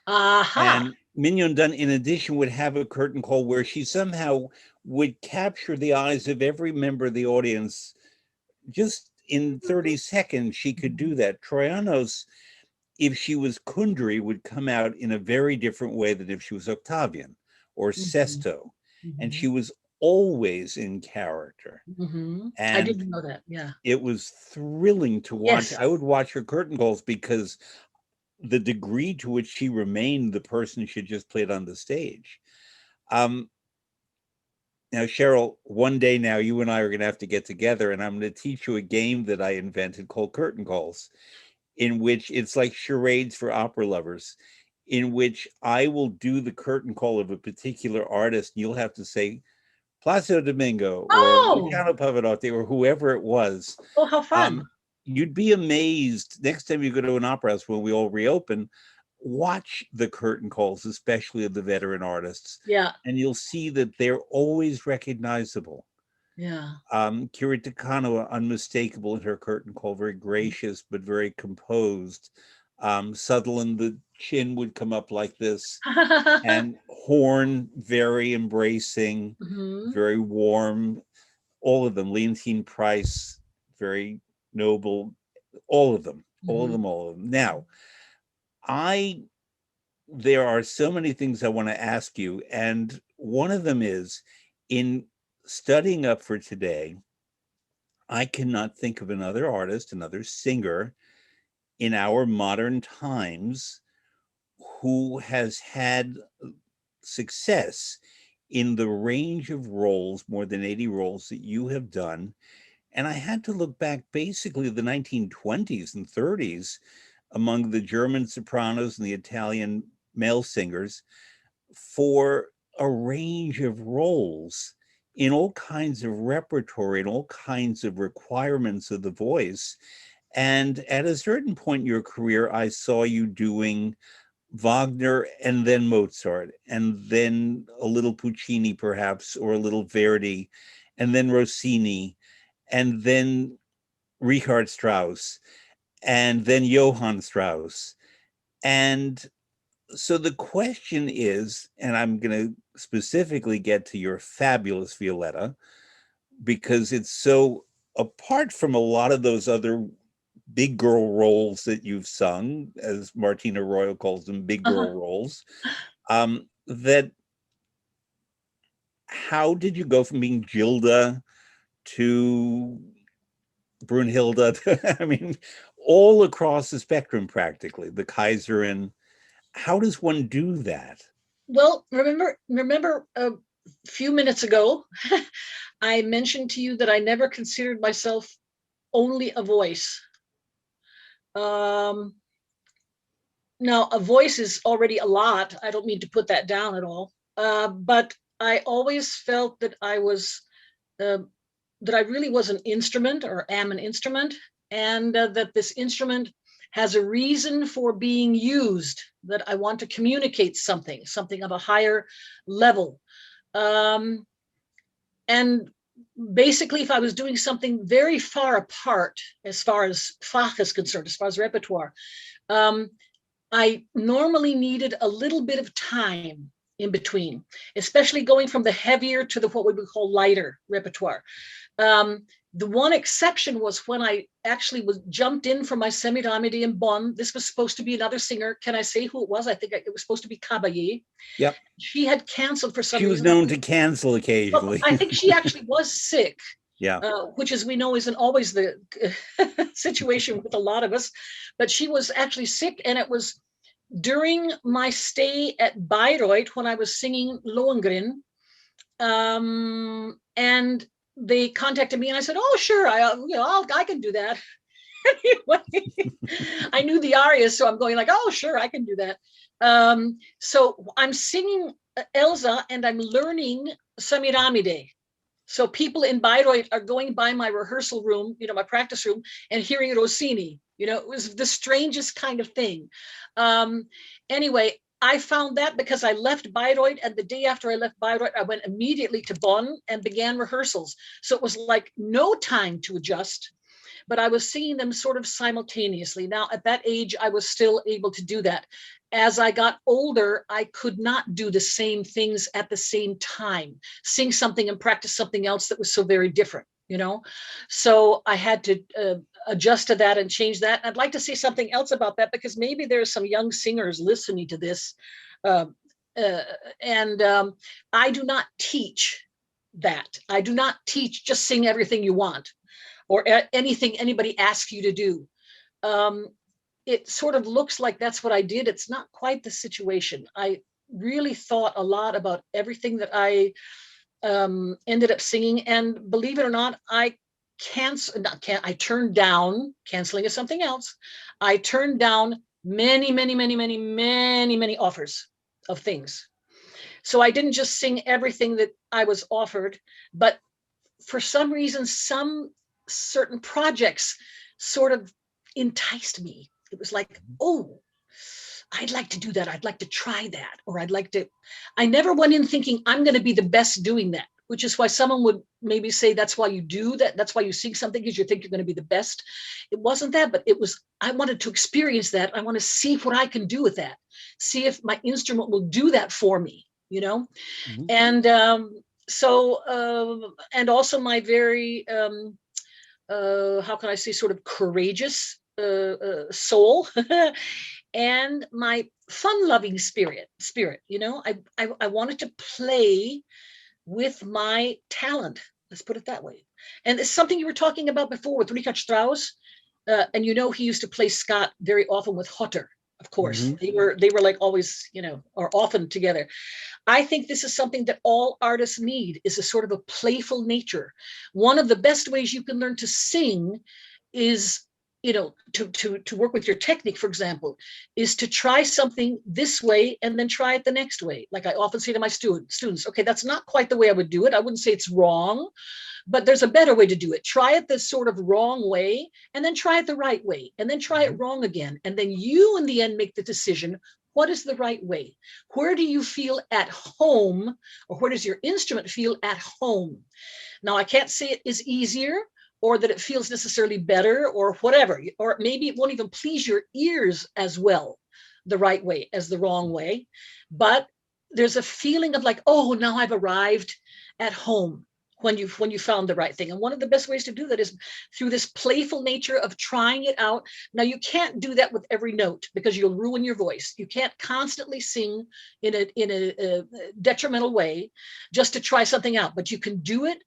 And Mignon Dunn, in addition, would have a curtain call where she somehow would capture the eyes of every member of the audience. Just in 30 seconds, she could do that. Troyanos, if she was Kundry, would come out in a very different way than if she was Octavian or Sesto. And she was always in character. I didn't know that. Yeah. It was thrilling to watch. Yes. I would watch her curtain calls because the degree to which she remained the person she just played on the stage. Now, Cheryl, one day now you and I are going to have to get together, and I'm going to teach you a game that I invented called curtain calls, in which it's like charades for opera lovers, in which I will do the curtain call of a particular artist, and you'll have to say Placido Domingo or Luciano Pavarotti or whoever it was. Oh, how fun. You'd be amazed next time you go to an opera house when we all reopen, watch the curtain calls, especially of the veteran artists. Yeah. And you'll see that they're always recognizable. Yeah. Kiri Takano, unmistakable in her curtain call, very gracious, but very composed. Sutherland, the chin would come up like this. And Horn, very embracing, very warm. All of them. Leontine Price, very noble. All of them. All of them. Now, there are so many things I want to ask you, and one of them is, in studying up for today, I cannot think of another artist, another singer in our modern times who has had success in the range of roles, more than 80 roles that you have done. And I had to look back basically the 1920s and 30s among the German sopranos and the Italian male singers for a range of roles in all kinds of repertory and all kinds of requirements of the voice. And at a certain point in your career, I saw you doing Wagner and then Mozart, and then a little Puccini perhaps, or a little Verdi, and then Rossini, and then Richard Strauss, and then Johann Strauss. And so the question is, and I'm going to specifically get to your fabulous Violetta, because it's so apart from a lot of those other big girl roles that you've sung, as Martina Royal calls them, big girl roles, that how did you go from being Gilda to Brunhilde? I mean, all across the spectrum, practically, the Kaiserin. How does one do that? Well, remember a few minutes ago, I mentioned to you that I never considered myself only a voice. Now, a voice is already a lot. I don't mean to put that down at all. But I always felt that I was, that I really was an instrument, or am an instrument, and that this instrument has a reason for being used, that I want to communicate something of a higher level. And basically, if I was doing something very far apart, as far as Fach is concerned, as far as repertoire, I normally needed a little bit of time in between, especially going from the heavier to the what we would call lighter repertoire. The one exception was when I actually jumped in for my Semiramide in Bonn. This was supposed to be another singer. Can I say who it was? I think it was supposed to be Caballé. Yep. She had canceled for some reason. She was known to cancel occasionally. Well, I think she actually was sick. Yeah. which, as we know, isn't always the situation with a lot of us. But she was actually sick, and it was during my stay at Bayreuth when I was singing Lohengrin, and they contacted me, and I said, "Oh, sure, I can do that." Anyway, I knew the arias, so I'm going like, "Oh, sure, I can do that." So I'm singing Elsa, and I'm learning Semiramide. So people in Bayreuth are going by my rehearsal room, my practice room, and hearing Rossini. It was the strangest kind of thing. Anyway, I found that because I left Bayreuth, and the day after I left Bayreuth, I went immediately to Bonn and began rehearsals. So it was like no time to adjust, but I was singing them sort of simultaneously. Now, at that age, I was still able to do that. As I got older, I could not do the same things at the same time, sing something and practice something else that was so very different, So I had to adjust to that and change that. I'd like to say something else about that, because maybe there's some young singers listening to this. I do not teach that. I do not teach just sing everything you want, or anything anybody asks you to do. It sort of looks like that's what I did. It's not quite the situation. I really thought a lot about everything that I ended up singing, and believe it or not, I turned down, canceling is something else. I turned down many, many, many, many, many, many offers of things. So I didn't just sing everything that I was offered, but for some reason, some certain projects sort of enticed me. It was like, oh, I'd like to do that. I'd like to try that. Or I never went in thinking I'm going to be the best doing that, which is why someone would maybe say that's why you do that. That's why you sing something, because you think you're going to be the best. It wasn't that, but I wanted to experience that. I want to see what I can do with that. See if my instrument will do that for me, Mm-hmm. And and also my very, how can I say, sort of courageous soul and my fun-loving spirit. I wanted to play with my talent. Let's put it that way. And it's something you were talking about before with Richard Strauss. And he used to play Scott very often with Hotter, of course. Mm-hmm. They were like always, or often together. I think this is something that all artists need, is a sort of a playful nature. One of the best ways you can learn to sing is, to work with your technique, for example, is to try something this way and then try it the next way. Like I often say to my students, okay, that's not quite the way I would do it. I wouldn't say it's wrong, but there's a better way to do it. Try it the sort of wrong way, and then try it the right way, and then try it wrong again. And then you, in the end, make the decision. What is the right way? Where do you feel at home, or where does your instrument feel at home? Now, I can't say it is easier, or that it feels necessarily better, or whatever, or maybe it won't even please your ears as well the right way as the wrong way. But there's a feeling of like, oh, now I've arrived at home, when you found the right thing. And one of the best ways to do that is through this playful nature of trying it out. Now, you can't do that with every note, because you'll ruin your voice. You can't constantly sing in a detrimental way just to try something out, but you can do it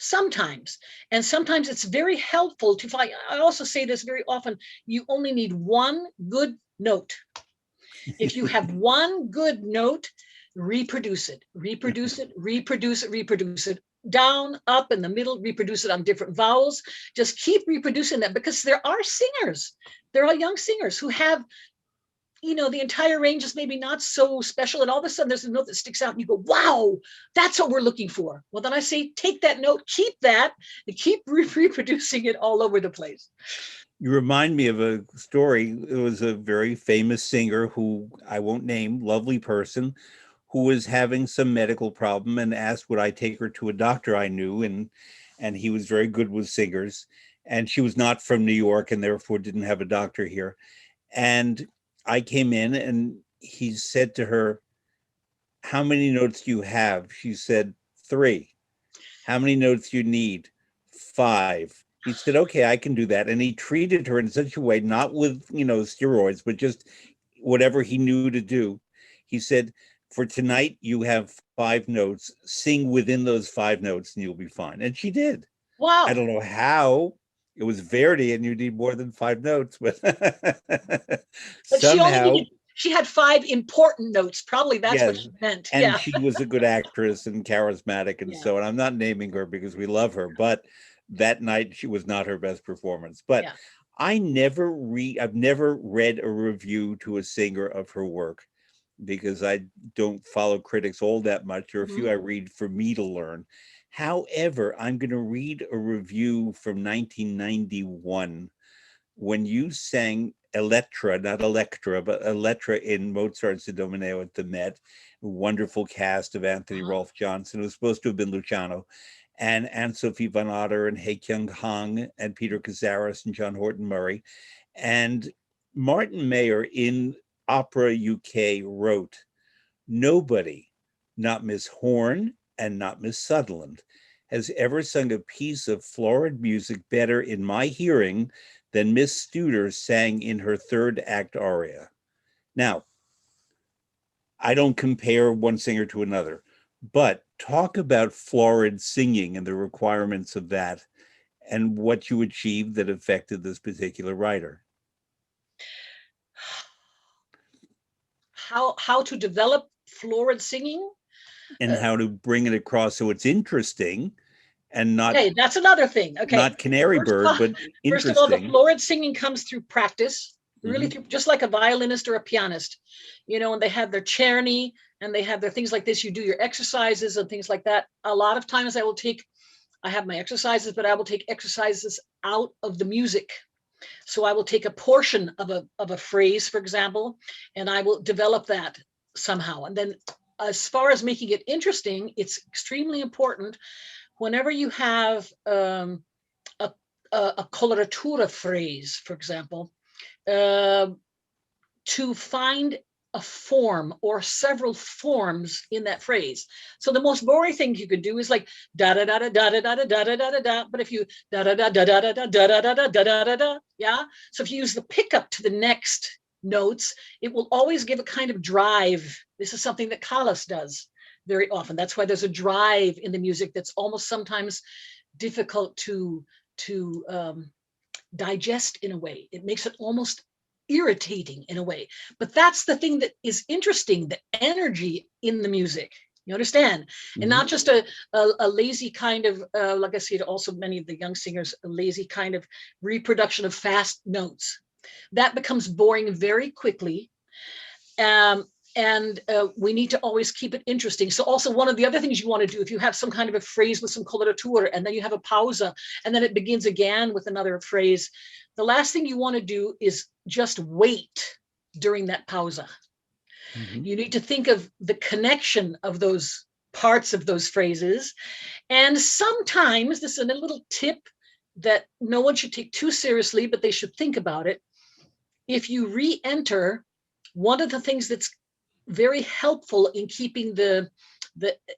sometimes. And sometimes it's very helpful to find. I also say this very often: you only need one good note. If you have one good note, reproduce it, reproduce it, reproduce it, reproduce it, down, up, in the middle, reproduce it on different vowels. Just keep reproducing that, because there are singers, there are young singers who have, the entire range is maybe not so special, and all of a sudden there's a note that sticks out and you go, wow, that's what we're looking for. Well, then I say, take that note, keep that, and keep reproducing it all over the place. You remind me of a story. It was a very famous singer who I won't name, lovely person, who was having some medical problem and asked would I take her to a doctor I knew, and he was very good with singers, and she was not from New York and therefore didn't have a doctor here. And I came in and he said to her, how many notes do you have? She said, 3. How many notes do you need? 5. He said, okay, I can do that. And he treated her in such a way, not with, steroids, but just whatever he knew to do. He said, for tonight, you have 5 notes. Sing within those 5 notes and you'll be fine. And she did. I Wow. don't know how. It was Verdi, and you need more than 5 notes, but But she only somehow, needed, she had 5 important notes. Probably that's what yes. she meant. And Yeah. she was a good actress and charismatic and Yeah. so on. I'm not naming her because we love her, but that night she was not her best performance. But Yeah. I've never read a review to a singer of her work because I don't follow critics all that much. There are a few Mhm. I read for me to learn. However, I'm going to read a review from 1991 when you sang Elettra, not Electra, but Elettra in Mozart's Idomeneo at the Met. A wonderful cast of Anthony Uh-huh. Rolfe Johnson. It was supposed to have been Luciano, and Anne-Sophie Von Otter and Hei Kyung Hong and Peter Cazares and John Horton Murray. And Martin Mayer in Opera UK wrote, nobody, not Miss Horn and not Miss Sutherland, has ever sung a piece of florid music better in my hearing than Miss Studer sang in her third act aria. Now, I don't compare one singer to another, but talk about florid singing and the requirements of that and what you achieved that affected this particular writer. How to develop florid singing? And Uh, how to bring it across so it's interesting and okay, that's another thing. Okay, not canary first of bird, all, but first of all, the interesting. florid singing comes through practice, really Mm-hmm. through, just like a violinist or a pianist. And they have their czerny and they have their things like this. You do your exercises and things like that. A lot of times I have my exercises, but I will take exercises out of the music. So I will take a portion of a phrase, for example, and I will develop that somehow. And then as far as making it interesting, it's extremely important whenever you have a, a coloratura phrase, for example, uh, to find a form or several forms in that phrase. So the most boring thing you could do is like da da da da da da da da da da da da. But if you da da da da da da da da da da da da da da, yeah. So if you use the pickup to the next notes, it will always give a kind of drive. This is something that Callas does very often. That's why there's a drive in the music that's almost sometimes difficult to digest in a way. It makes it almost irritating in a way. But that's the thing that is interesting, the energy in the music. You understand? And Mm-hmm. not just a lazy kind of, like I said, also many of the young singers, a lazy kind of reproduction of fast notes. That becomes boring very quickly. Um, and we need to always keep it interesting. So also one of the other things you want to do, if you have some kind of a phrase with some coloratura and then you have a pausa and then it begins again with another phrase, the last thing you want to do is just wait during that pausa. Mm-hmm. You need to think of the connection of those parts of those phrases. And sometimes, this is a little tip that no one should take too seriously, but they should think about it. If you re-enter, one of the things that's very helpful in keeping the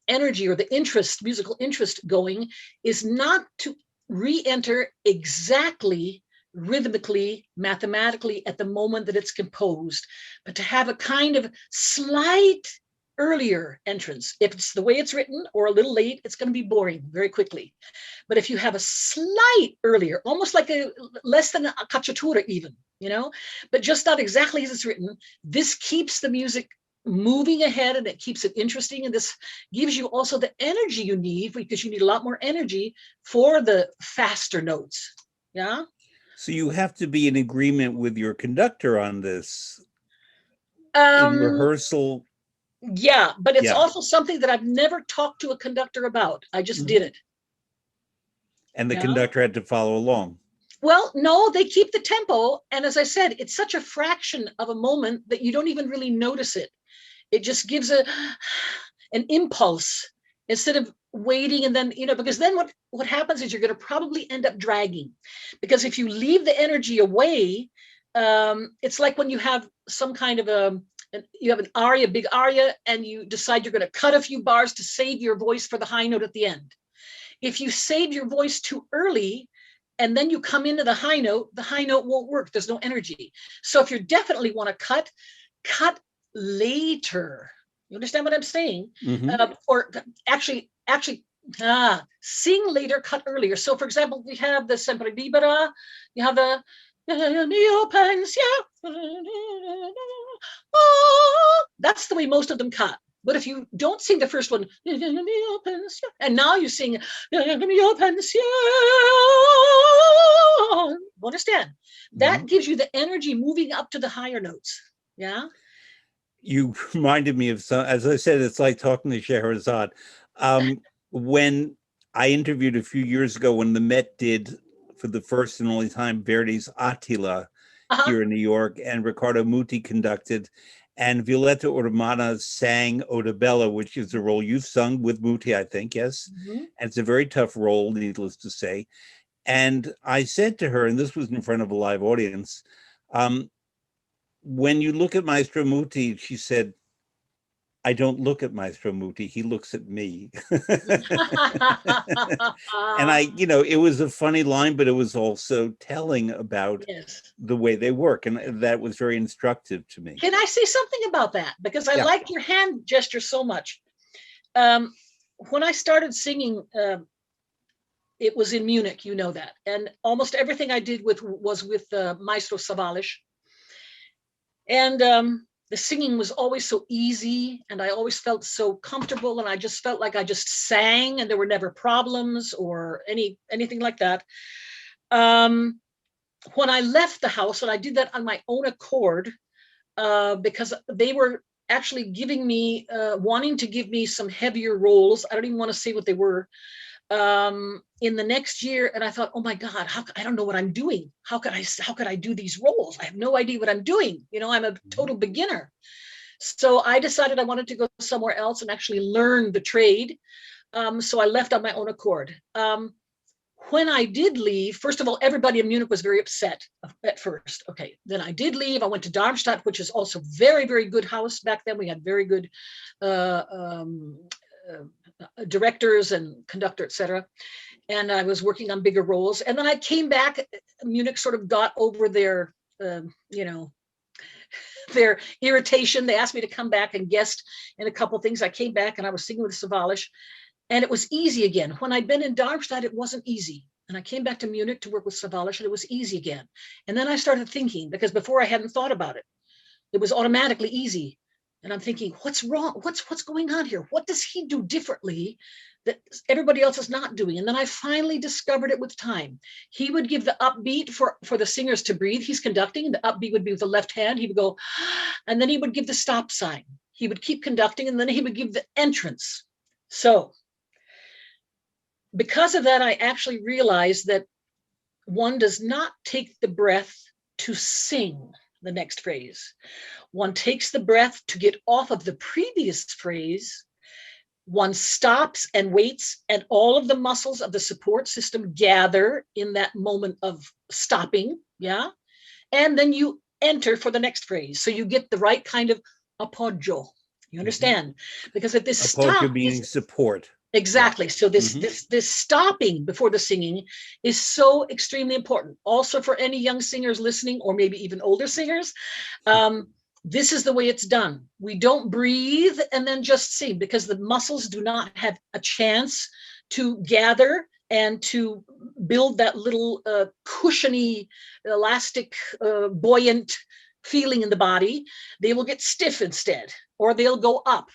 energy or the interest, musical interest going, is not to re-enter exactly rhythmically, mathematically at the moment that it's composed, but to have a kind of slight earlier entrance. If it's the way it's written or a little late, it's going to be boring very quickly. But if you have a slight earlier, almost like a less than a cacciatura even, but just not exactly as it's written, this keeps the music moving ahead and it keeps it interesting. And this gives you also the energy you need, because you need a lot more energy for the faster notes. Yeah. So you have to be in agreement with your conductor on this in Um, rehearsal. yeah, but it's Yeah. also something that I've never talked to a conductor about. I just Mm-hmm. did it. And the Yeah. conductor had to follow along. Well, no, they keep the tempo. And as I said, it's such a fraction of a moment that you don't even really notice it. It just gives an impulse instead of waiting. And then, because then what happens is you're going to probably end up dragging, because if you leave the energy away, it's like when you have some kind of you have an aria, big aria, and you decide you're going to cut a few bars to save your voice for the high note at the end. If you save your voice too early and then you come into the high note won't work. There's no energy. So if you definitely want to cut later. You understand what I'm saying? Mm-hmm. Or actually Sing later, cut earlier. So for example, we have the Sempre Libera, you have the Mio pensiero. That's the way most of them cut. But if you don't sing the first one, and now you sing, understand? That gives you the energy moving up to the higher notes. Yeah. You reminded me of some, as I said, it's like talking to Scheherazade. When I interviewed a few years ago, when the Met did, for the first and only time, Verdi's Attila here in New York, and Riccardo Muti conducted, and Violetta Ormana sang Odabella, which is a role you've sung with Muti, I think, yes? And it's a very tough role, needless to say. And I said to her, and this was in front of a live audience, when you look at Maestro Muti, she said, I don't look at Maestro Muti, he looks at me. And it was a funny line, but it was also telling about the way they work. And that was very instructive to me. Can I say something about that? Because I like your hand gesture so much. When I started singing, it was in Munich, you know that. And almost everything I did was with Maestro Savalas. And the singing was always so easy, and I always felt so comfortable, and I just felt like I just sang, and there were never problems or anything like that. When I left the house, and I did that on my own accord, because they were actually giving me, wanting to give me some heavier roles. I don't even want to say what they were. In the next year, and I thought, oh my God, I don't know what I'm doing. How could I do these roles? I have no idea what I'm doing. I'm a total beginner. So I decided I wanted to go somewhere else and actually learn the trade. So I left on my own accord. When I did leave, first of all, everybody in Munich was very upset at first. Okay, then I did leave. I went to Darmstadt, which is also very, very good house back then. We had very good directors and conductor, etc. And I was working on bigger roles. And then I came back. Munich sort of got over their, their irritation. They asked me to come back and guest in a couple of things. I came back and I was singing with Savalas, and it was easy again. When I'd been in Darmstadt, it wasn't easy. And I came back to Munich to work with Savalas, and it was easy again. And then I started thinking, because before I hadn't thought about it, it was automatically easy. And I'm thinking, what's wrong? What's going on here? What does he do differently that everybody else is not doing? And then I finally discovered it with time. He would give the upbeat for the singers to breathe. He's conducting, and the upbeat would be with the left hand. He would go, and then he would give the stop sign. He would keep conducting, and then he would give the entrance. So because of that, I actually realized that one does not take the breath to sing the next phrase. One takes the breath to get off of the previous phrase. One stops and waits, and all of the muscles of the support system gather in that moment of stopping. Yeah. And then you enter for the next phrase. So you get the right kind of appoggio. You understand? Because if this appoggio meaning support. Exactly. So this stopping before the singing is so extremely important. Also for any young singers listening, or maybe even older singers, this is the way it's done. We don't breathe and then just sing, because the muscles do not have a chance to gather and to build that little cushiony, elastic, buoyant feeling in the body. They will get stiff instead, or they'll go up.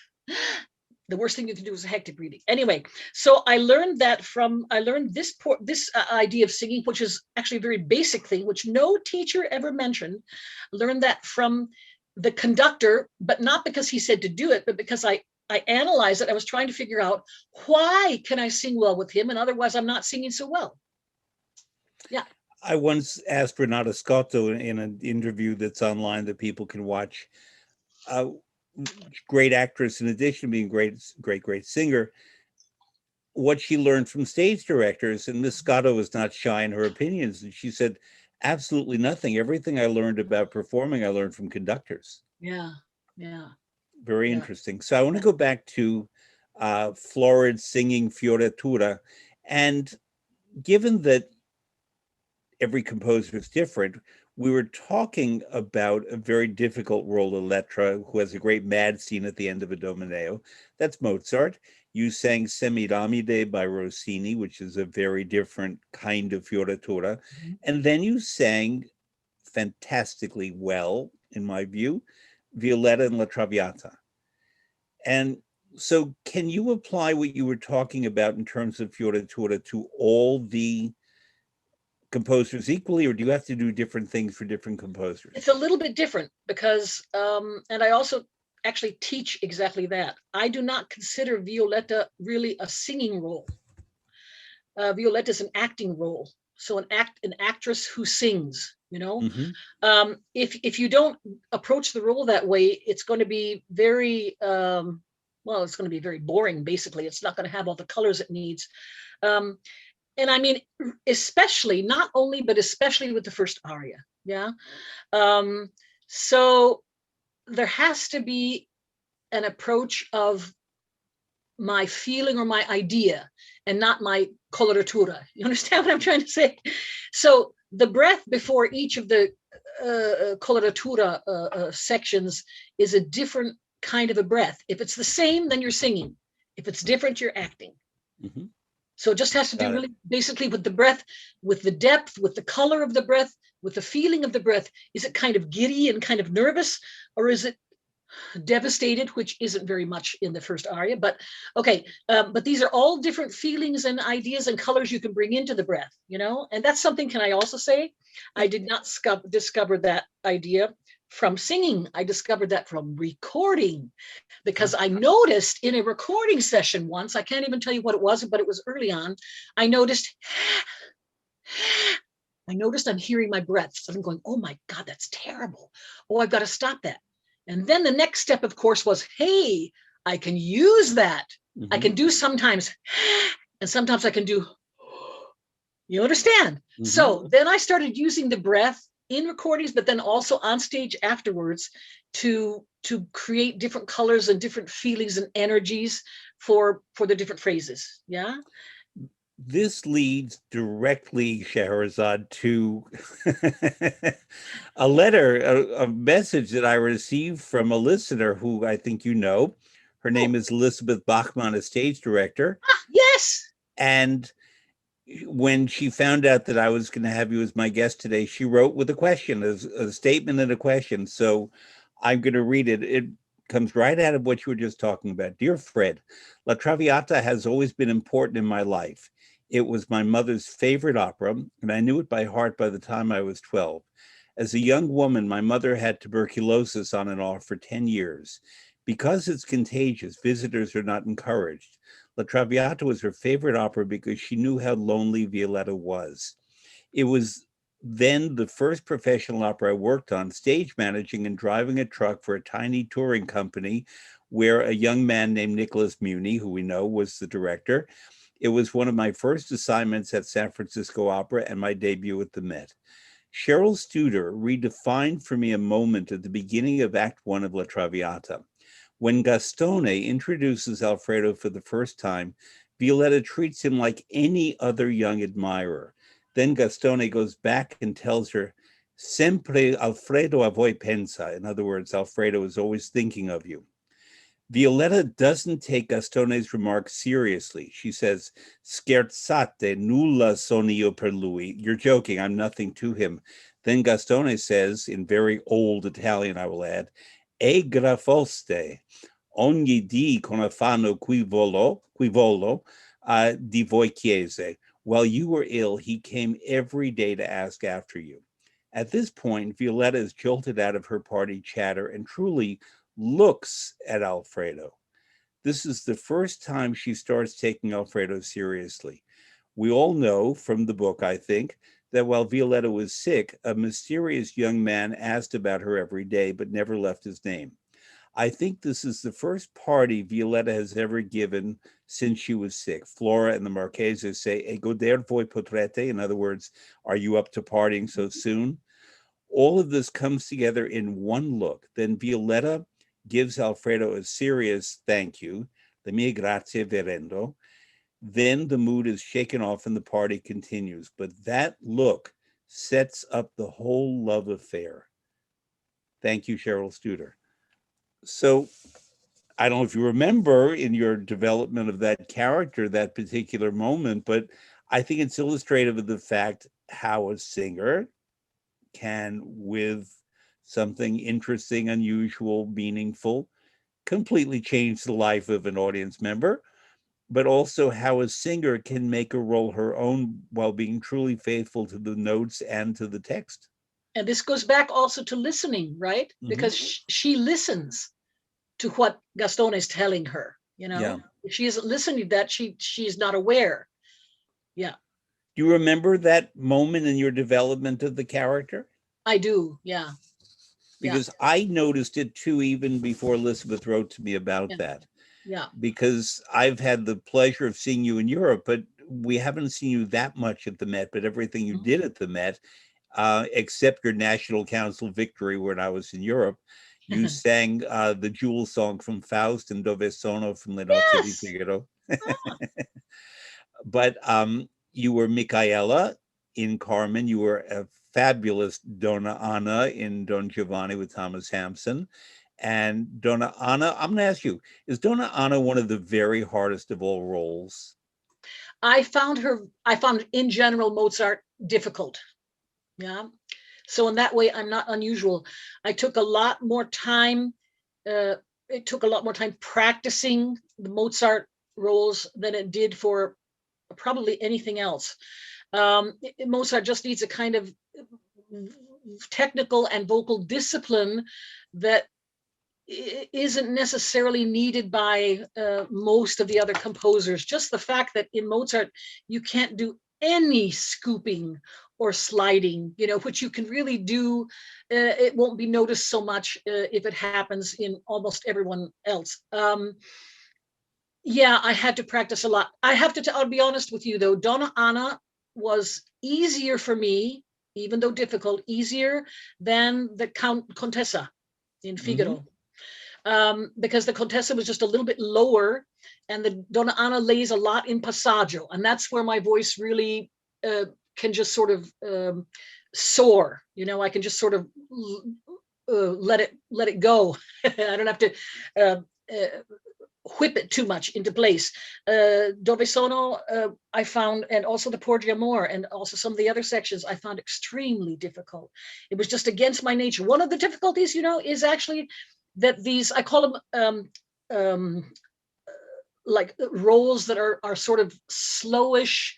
The worst thing you can do is a hectic breathing. Anyway, so I learned this idea of singing, which is actually a very basic thing, which no teacher ever mentioned. I learned that from the conductor, but not because he said to do it, but because I analyzed it. I was trying to figure out, why can I sing well with him, and otherwise I'm not singing so well. Yeah. I once asked Renata Scotto in an interview that's online that people can watch, great actress in addition to being great singer, what she learned from stage directors. And Miss Scotto was not shy in her opinions, and she said, absolutely nothing. Everything I learned about performing, I learned from conductors. Yeah. Very interesting. So I want to go back to Florid singing Fioritura, and given that every composer is different, we were talking about a very difficult role, Elettra, who has a great mad scene at the end of Idomeneo. That's Mozart. You sang Semiramide by Rossini, which is a very different kind of fioritura. Mhm. And then you sang fantastically well, in my view, Violetta and La Traviata. And so can you apply what you were talking about in terms of fioritura to all the composers equally, or do you have to do different things for different composers? It's a little bit different because, and I also actually teach exactly that. I do not consider Violetta really a singing role. Violetta is an acting role. So an actress who sings, you know. If you don't approach the role that way, it's going to be very well, it's going to be very boring. Basically, it's not going to have all the colors it needs. And I mean, especially not only, but especially with the first aria. Yeah. So there has to be an approach of my feeling or my idea and not my coloratura. You understand what I'm trying to say? So the breath before each of the coloratura sections is a different kind of a breath. If it's the same, then you're singing. If it's different, you're acting. Mm-hmm. So it just has to do really basically with the breath, with the depth, with the color of the breath, with the feeling of the breath. Is it kind of giddy and kind of nervous, or is it devastated, which isn't very much in the first aria, but okay. But these are all different feelings and ideas and colors you can bring into the breath, you know? And that's something, can I also say, I did not discover that idea from singing. I discovered that from recording, because I noticed in a recording session once, I can't even tell you what it was, but it was early on, I noticed I'm hearing my breath. So I'm going, oh my God, that's terrible. Oh, I've got to stop that. And then the next step, of course, was, hey, I can use that. Mm-hmm. I can do sometimes, and sometimes I can do, you understand? Mm-hmm. So then I started using the breath in recordings, but then also on stage afterwards to create different colors and different feelings and energies for the different phrases. Yeah. This leads directly, Scheherazade, to a letter, a message that I received from a listener who I think you know. Her name is Elizabeth Bachmann, a stage director. Yes. And when she found out that I was going to have you as my guest today, she wrote with a question, a statement and a question. So I'm going to read it. It comes right out of what you were just talking about. Dear Fred, La Traviata has always been important in my life. It was my mother's favorite opera, and I knew it by heart by the time I was 12. As a young woman, my mother had tuberculosis on and off for 10 years. Because it's contagious, visitors are not encouraged. La Traviata was her favorite opera because she knew how lonely Violetta was. It was then the first professional opera I worked on, stage managing and driving a truck for a tiny touring company where a young man named Nicholas Muni, who we know was the director. It was one of my first assignments at San Francisco Opera and my debut at the Met. Cheryl Studer redefined for me a moment at the beginning of Act One of La Traviata. When Gastone introduces Alfredo for the first time, Violetta treats him like any other young admirer. Then Gastone goes back and tells her, Sempre Alfredo a voi pensa. In other words, Alfredo is always thinking of you. Violetta doesn't take Gastone's remarks seriously. She says, Scherzate, nulla sono io per lui. You're joking, I'm nothing to him. Then Gastone says, in very old Italian, I will add, E grafoste, ogni di con affanno qui volo di voi chiese. While you were ill, he came every day to ask after you. At this point, Violetta is jolted out of her party chatter and truly looks at Alfredo. This is the first time she starts taking Alfredo seriously. We all know from the book, I think, that while Violetta was sick, a mysterious young man asked about her every day, but never left his name. I think this is the first party Violetta has ever given since she was sick. Flora and the Marcheses say, E goder voi potrete? In other words, are you up to partying so soon? All of this comes together in one look. Then Violetta gives Alfredo a serious thank you, the mie grazie verendo. Then the mood is shaken off and the party continues. But that look sets up the whole love affair. Thank you, Cheryl Studer. So I don't know if you remember in your development of that character, that particular moment, but I think it's illustrative of the fact how a singer can, with something interesting, unusual, meaningful, completely change the life of an audience member, but also how a singer can make a role her own while being truly faithful to the notes and to the text. And this goes back also to listening, right? Mm-hmm. Because she listens to what Gaston is telling her. Yeah. If she isn't listening to that, she's not aware. Yeah. Do you remember that moment in your development of the character? I do. Yeah. Yeah. Because I noticed it too, even before Elizabeth wrote to me about Yeah. that. Yeah. Because I've had the pleasure of seeing you in Europe, but we haven't seen you that much at the Met, but everything you did at the Met, except your National Council victory when I was in Europe, you sang the Jewel song from Faust and Dove Sono from Le Nozze di Yes. Figaro. Ah. But you were Micaela in Carmen. You were a fabulous Donna Anna in Don Giovanni with Thomas Hampson. And Donna Anna, I'm going to ask you, is Donna Anna one of the very hardest of all roles? I found in general Mozart difficult. Yeah. So in that way, I'm not unusual. I took a lot more time. It took a lot more time practicing the Mozart roles than it did for probably anything else. Mozart just needs a kind of technical and vocal discipline that isn't necessarily needed by most of the other composers. Just the fact that in Mozart, you can't do any scooping or sliding, which you can really do. It won't be noticed so much if it happens in almost everyone else. Yeah, I had to practice a lot. I'll be honest with you though, Donna Anna was easier for me, even though difficult, easier than the Contessa in Figaro. Because the Contessa was just a little bit lower, and the Donna Anna lays a lot in passaggio, and that's where my voice really can just sort of soar. I can just sort of let it go. I don't have to whip it too much into place. Dove Sono, I found, and also the Porgy Amor, and also some of the other sections, I found extremely difficult. It was just against my nature. One of the difficulties, is actually that these, I call them like roles that are sort of slowish,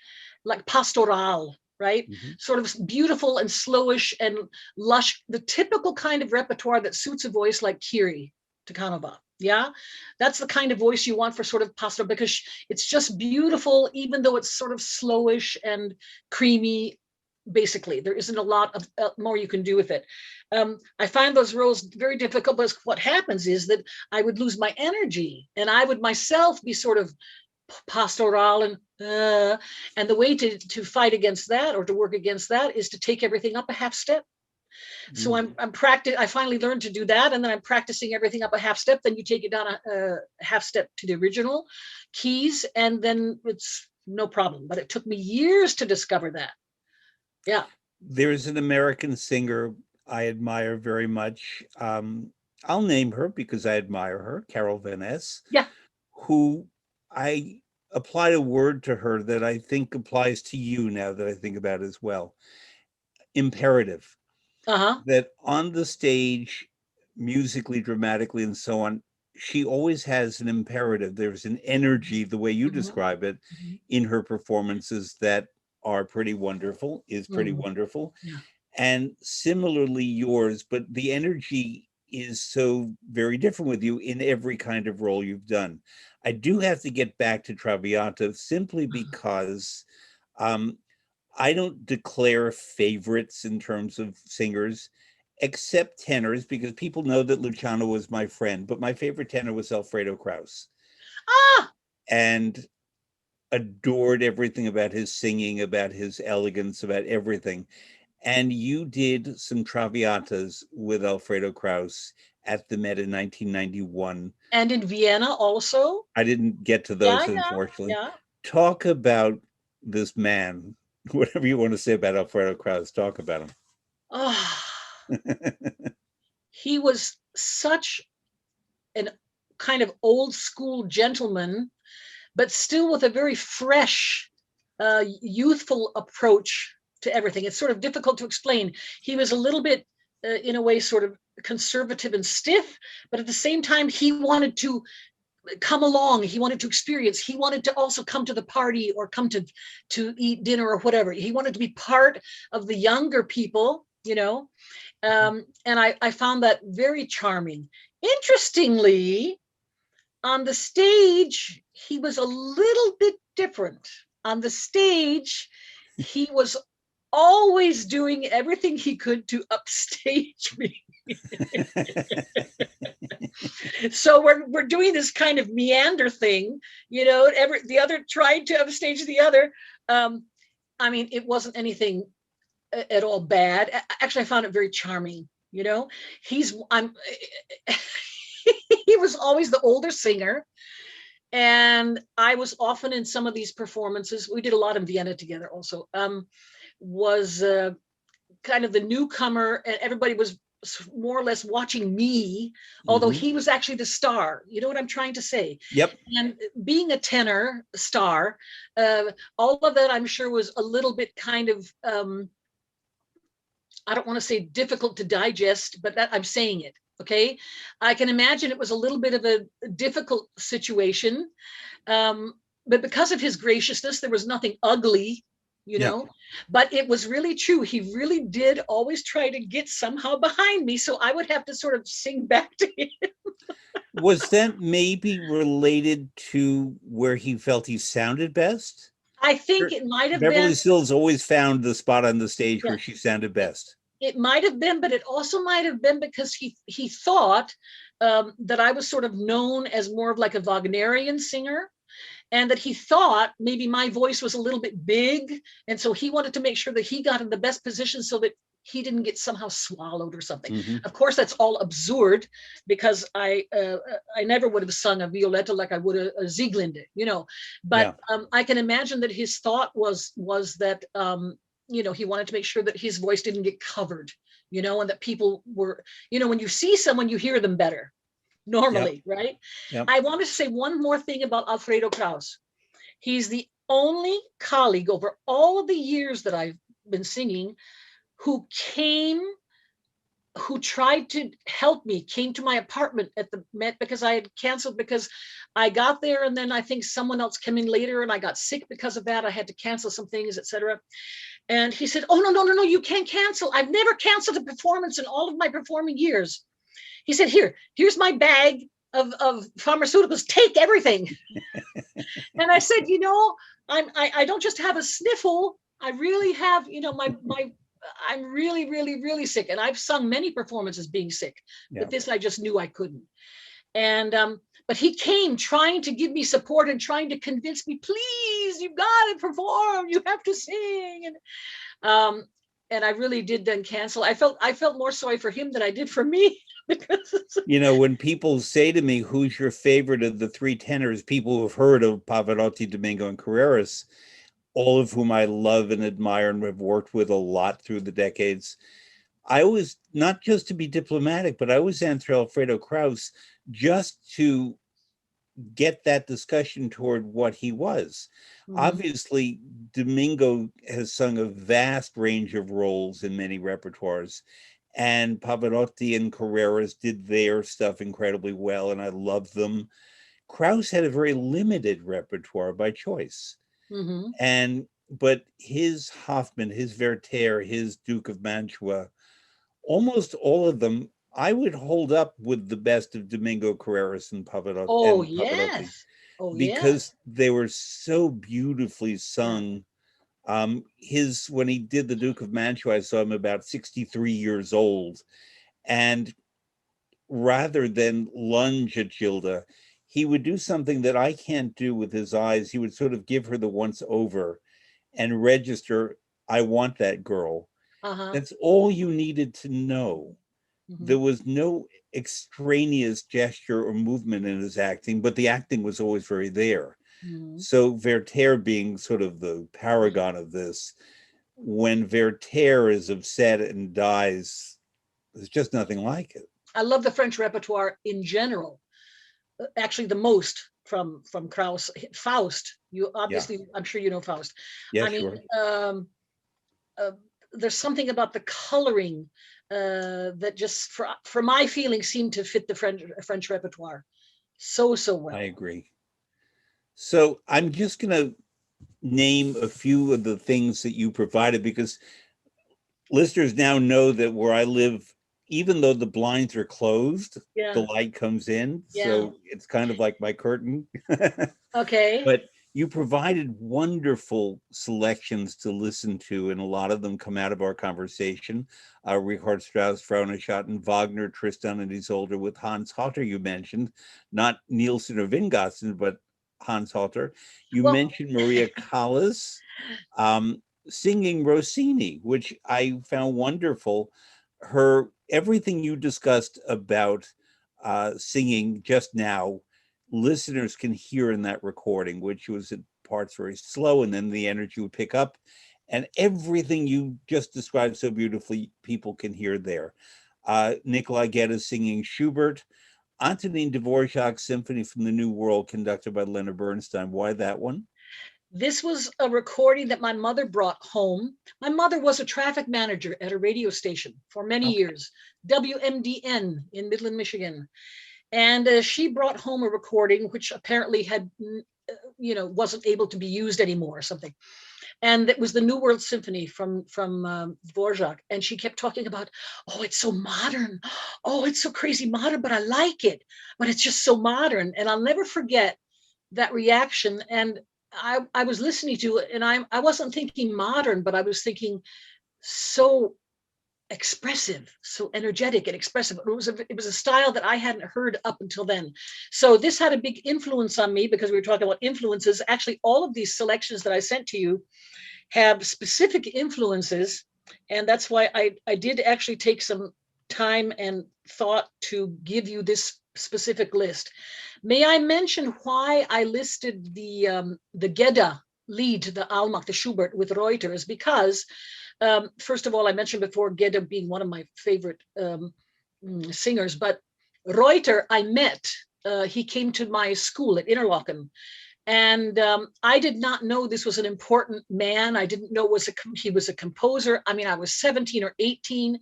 like pastoral, right? Sort of beautiful and slowish and lush, the typical kind of repertoire that suits a voice like Kyrie Takhanova. Yeah, that's the kind of voice you want for sort of pastoral, because it's just beautiful, even though it's sort of slowish and creamy. Basically, there isn't a lot of more you can do with it. I find those roles very difficult, but what happens is that I would lose my energy, and I would myself be sort of pastoral and the way to fight against that, or to work against that, is to take everything up a half step. So I finally learned to do that, and then I'm practicing everything up a half step. Then you take it down a half step to the original keys, and then it's no problem. But it took me years to discover that. Yeah. There's an American singer I admire very much. I'll name her because I admire her, Carol Van Ness. Yeah. Who I applied a word to her that I think applies to you now that I think about it as well. Imperative. That on the stage, musically, dramatically, and so on, she always has an imperative. There's an energy, the way you describe it, in her performances that are pretty wonderful, is pretty wonderful. Yeah. And similarly yours, but the energy is so very different with you in every kind of role you've done. I do have to get back to Traviata simply because I don't declare favorites in terms of singers, except tenors, because people know that Luciano was my friend, but my favorite tenor was Alfredo Kraus. And adored everything about his singing, about his elegance, about everything. And you did some Traviatas with Alfredo Kraus at the Met in 1991. And in Vienna also. I didn't get to those, unfortunately. Yeah. Talk about this man. Whatever you want to say about Alfredo Kraus, talk about him. Oh, he was such an kind of old school gentleman, but still with a very fresh, youthful approach to everything. It's sort of difficult to explain. He was a little bit, in a way, sort of conservative and stiff, but at the same time, he wanted to come along. He wanted to experience. He wanted to also come to the party or come to eat dinner or whatever. He wanted to be part of the younger people, you know. And I found that very charming. Interestingly, on the stage, he was a little bit different. On the stage, he was always doing everything he could to upstage me. So we're doing this kind of meander thing, you know, the other tried to upstage the other. I mean, it wasn't anything at all bad. Actually, I found it very charming, you know. He was always the older singer, and I was often in some of these performances. We did a lot in Vienna together also. Was kind of the newcomer, and everybody was more or less watching me, although he was actually the star. You know what I'm trying to say? Yep. And being a tenor star, all of that I'm sure was a little bit kind of, I don't want to say difficult to digest, but that I'm saying it. Okay. I can imagine it was a little bit of a difficult situation. But because of his graciousness, there was nothing ugly, you know, but it was really true. He really did always try to get somehow behind me. So I would have to sort of sing back to him. Was that maybe related to where he felt he sounded best? I think it might have Beverly been. Sills always found the spot on the stage Yeah. where she sounded best. It might have been, but it also might have been because he thought that I was sort of known as more of like a Wagnerian singer, and that he thought maybe my voice was a little bit big, and so he wanted to make sure that he got in the best position so that he didn't get somehow swallowed or something. Of course, that's all absurd, because I never would have sung a Violetta like I would a Sieglinde, you know. But I can imagine that his thought was that you know, he wanted to make sure that his voice didn't get covered, you know, and that people were, you know, when you see someone, you hear them better normally, right? I want to say one more thing about Alfredo Kraus. He's the only colleague over all of the years that I've been singing who tried to help me, came to my apartment at the Met, because I had canceled, because I got there and then I think someone else came in later and I got sick because of that. I had to cancel some things, etc. And he said, oh, no, you can't cancel. I've never canceled a performance in all of my performing years. He said, here's my bag of pharmaceuticals, take everything. And I said, you know, I don't just have a sniffle. I really have, you know, I'm really, really, really sick. And I've sung many performances being sick, but this I just knew I couldn't. And but he came trying to give me support and trying to convince me, please, you've got to perform, you have to sing. And I really did then cancel. I felt more sorry for him than I did for me. Because you know, when people say to me, who's your favorite of the three tenors, people who have heard of Pavarotti, Domingo, and Carreras, all of whom I love and admire and have worked with a lot through the decades, I always, not just to be diplomatic, but I always answer Alfredo Kraus just to get that discussion toward what he was. Obviously, Domingo has sung a vast range of roles in many repertoires, and Pavarotti and Carreras did their stuff incredibly well, and I love them. Kraus had a very limited repertoire by choice. But his Hoffman, his Werther, his Duke of Mantua, almost all of them, I would hold up with the best of Domingo, Carreras, and Pavarotti. Oh, yes. Because they were so beautifully sung. When he did the Duke of Mantua, I saw him about 63 years old. And rather than lunge at Gilda, he would do something that I can't do with his eyes. He would sort of give her the once over and register, I want that girl. That's all you needed to know. There was no extraneous gesture or movement in his acting, but the acting was always very there. So Werther being sort of the paragon of this, when Werther is upset and dies, there's just nothing like it. I love the French repertoire in general. Actually, the most from Krauss. Faust. You Yeah. obviously, I'm sure you know Faust. Yeah, I mean, sure. uh, there's something about the coloring that just, for my feeling, seemed to fit the French repertoire so I well. agree. So I'm just going to name a few of the things that you provided, because listeners now know that where I live, even though the blinds are closed, the Yeah, light comes in. yeah. So it's kind of like my curtain. Okay. But you provided wonderful selections to listen to, and a lot of them come out of our conversation. Richard Strauss, Frau Neustadt, Wagner, Tristan and Isolde with Hans Hotter, you mentioned, not Nielsen or Vingassen, but Hans Hotter. You Well, mentioned Maria Callas singing Rossini, which I found wonderful. Her everything you discussed about singing just now, listeners can hear in that recording, which was at parts very slow, and then the energy would pick up. And everything you just described so beautifully, people can hear there. Nicolai Guetta singing Schubert, Antonin Dvorak's Symphony from the New World, conducted by Leonard Bernstein. Why that one? this was a recording that my mother brought home. My mother was a traffic manager at a radio station for many Okay. years, WMDN in Midland, Michigan. And she brought home a recording which apparently had, wasn't able to be used anymore or something. And it was the New World Symphony from Dvorak. And she kept talking about, oh, it's so modern. Oh, it's so crazy modern, but I like it. But it's just so modern. And I'll never forget that reaction. And I was listening to it, and I wasn't thinking modern, but I was thinking so expressive, so energetic and expressive. It was a style that I hadn't heard up until then. So this had a big influence on me, because we were talking about influences. Actually, all of these selections that I sent to you have specific influences, and that's why I did actually take some time and thought to give you this specific list. May I mention why I listed the Gedda lead, the Almach, the Schubert with Reuter, is because first of all, I mentioned before Gedda being one of my favorite singers, but Reuter I met. He came to my school at Interlaken, and I did not know this was an important man. I didn't know he was a composer. I mean, I was 17 or 18,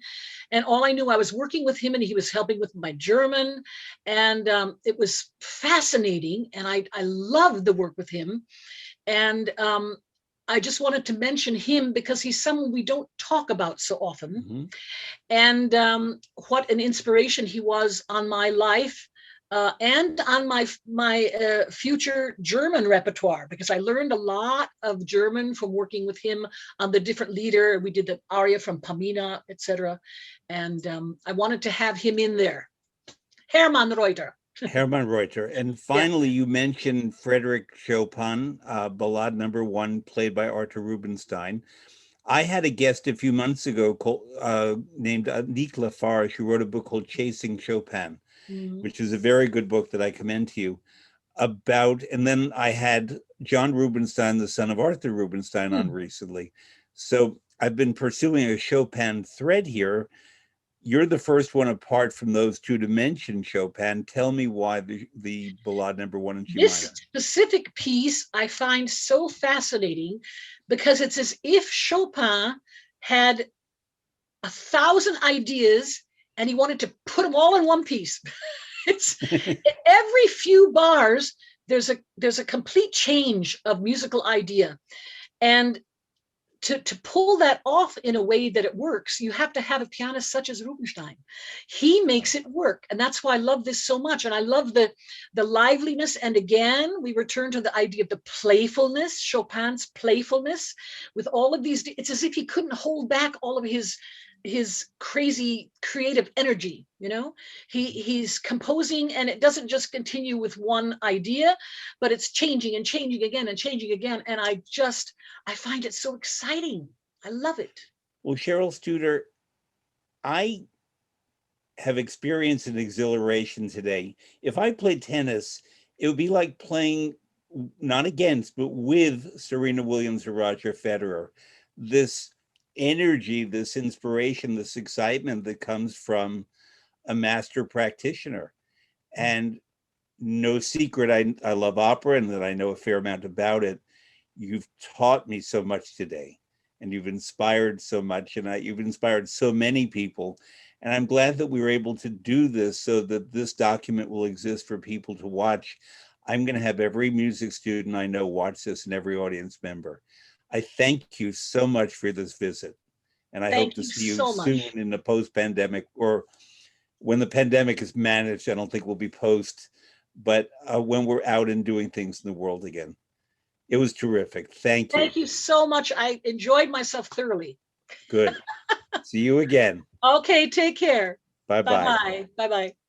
and all I knew, I was working with him, and he was helping with my German, and it was fascinating, and I loved the work with him. And I just wanted to mention him because he's someone we don't talk about so often. Mm-hmm. And what an inspiration he was on my life and on my future German repertoire, because I learned a lot of German from working with him on the different lieder. We did the aria from Pamina, etc. And I wanted to have him in there. Hermann Reuter. Hermann Reuter. And Yeah. finally, you mentioned Frederick Chopin, Ballade Number 1, played by Arthur Rubinstein. I had a guest a few months ago named Nick Lafarge, who wrote a book called Chasing Chopin, Mm-hmm. which is a very good book that I commend to you about. And then I had John Rubinstein, the son of Arthur Rubinstein, on recently. So I've been pursuing a Chopin thread here. You're the first one apart from those two to mention Chopin. Tell me why the Ballade Number 1 in G This minor. specific piece I find so fascinating, because it's as if Chopin had 1,000 ideas and he wanted to put them all in one piece. It's every few bars there's a complete change of musical idea, and to pull that off in a way that it works, you have to have a pianist such as Rubinstein. He makes it work, and that's why I love this so much. And I love the liveliness. And again, we return to the idea of the playfulness, Chopin's playfulness with all of these. It's as if he couldn't hold back all of his crazy creative energy. He's composing, and it doesn't just continue with one idea, but it's changing and changing again and changing again. And I find it so exciting. I love it. Well, Cheryl Studer, I have experienced an exhilaration today. If I played tennis, it would be like playing not against, but with Serena Williams or Roger Federer. This energy, this inspiration, this excitement that comes from a master practitioner. And no secret, I love opera and that I know a fair amount about it. You've taught me so much today, and you've inspired so much, and you've inspired so many people. And I'm glad that we were able to do this so that this document will exist for people to watch. I'm going to have every music student I know watch this, and every audience member. I thank you so much for this visit. And I hope Thank to you see you so soon much. in the post-pandemic, or when the pandemic is managed. I don't think we'll be post, but when we're out and doing things in the world again. It was terrific. Thank you. Thank you so much. I enjoyed myself thoroughly. Good. See you again. Okay, take care. Bye-bye. Bye-bye. Bye-bye.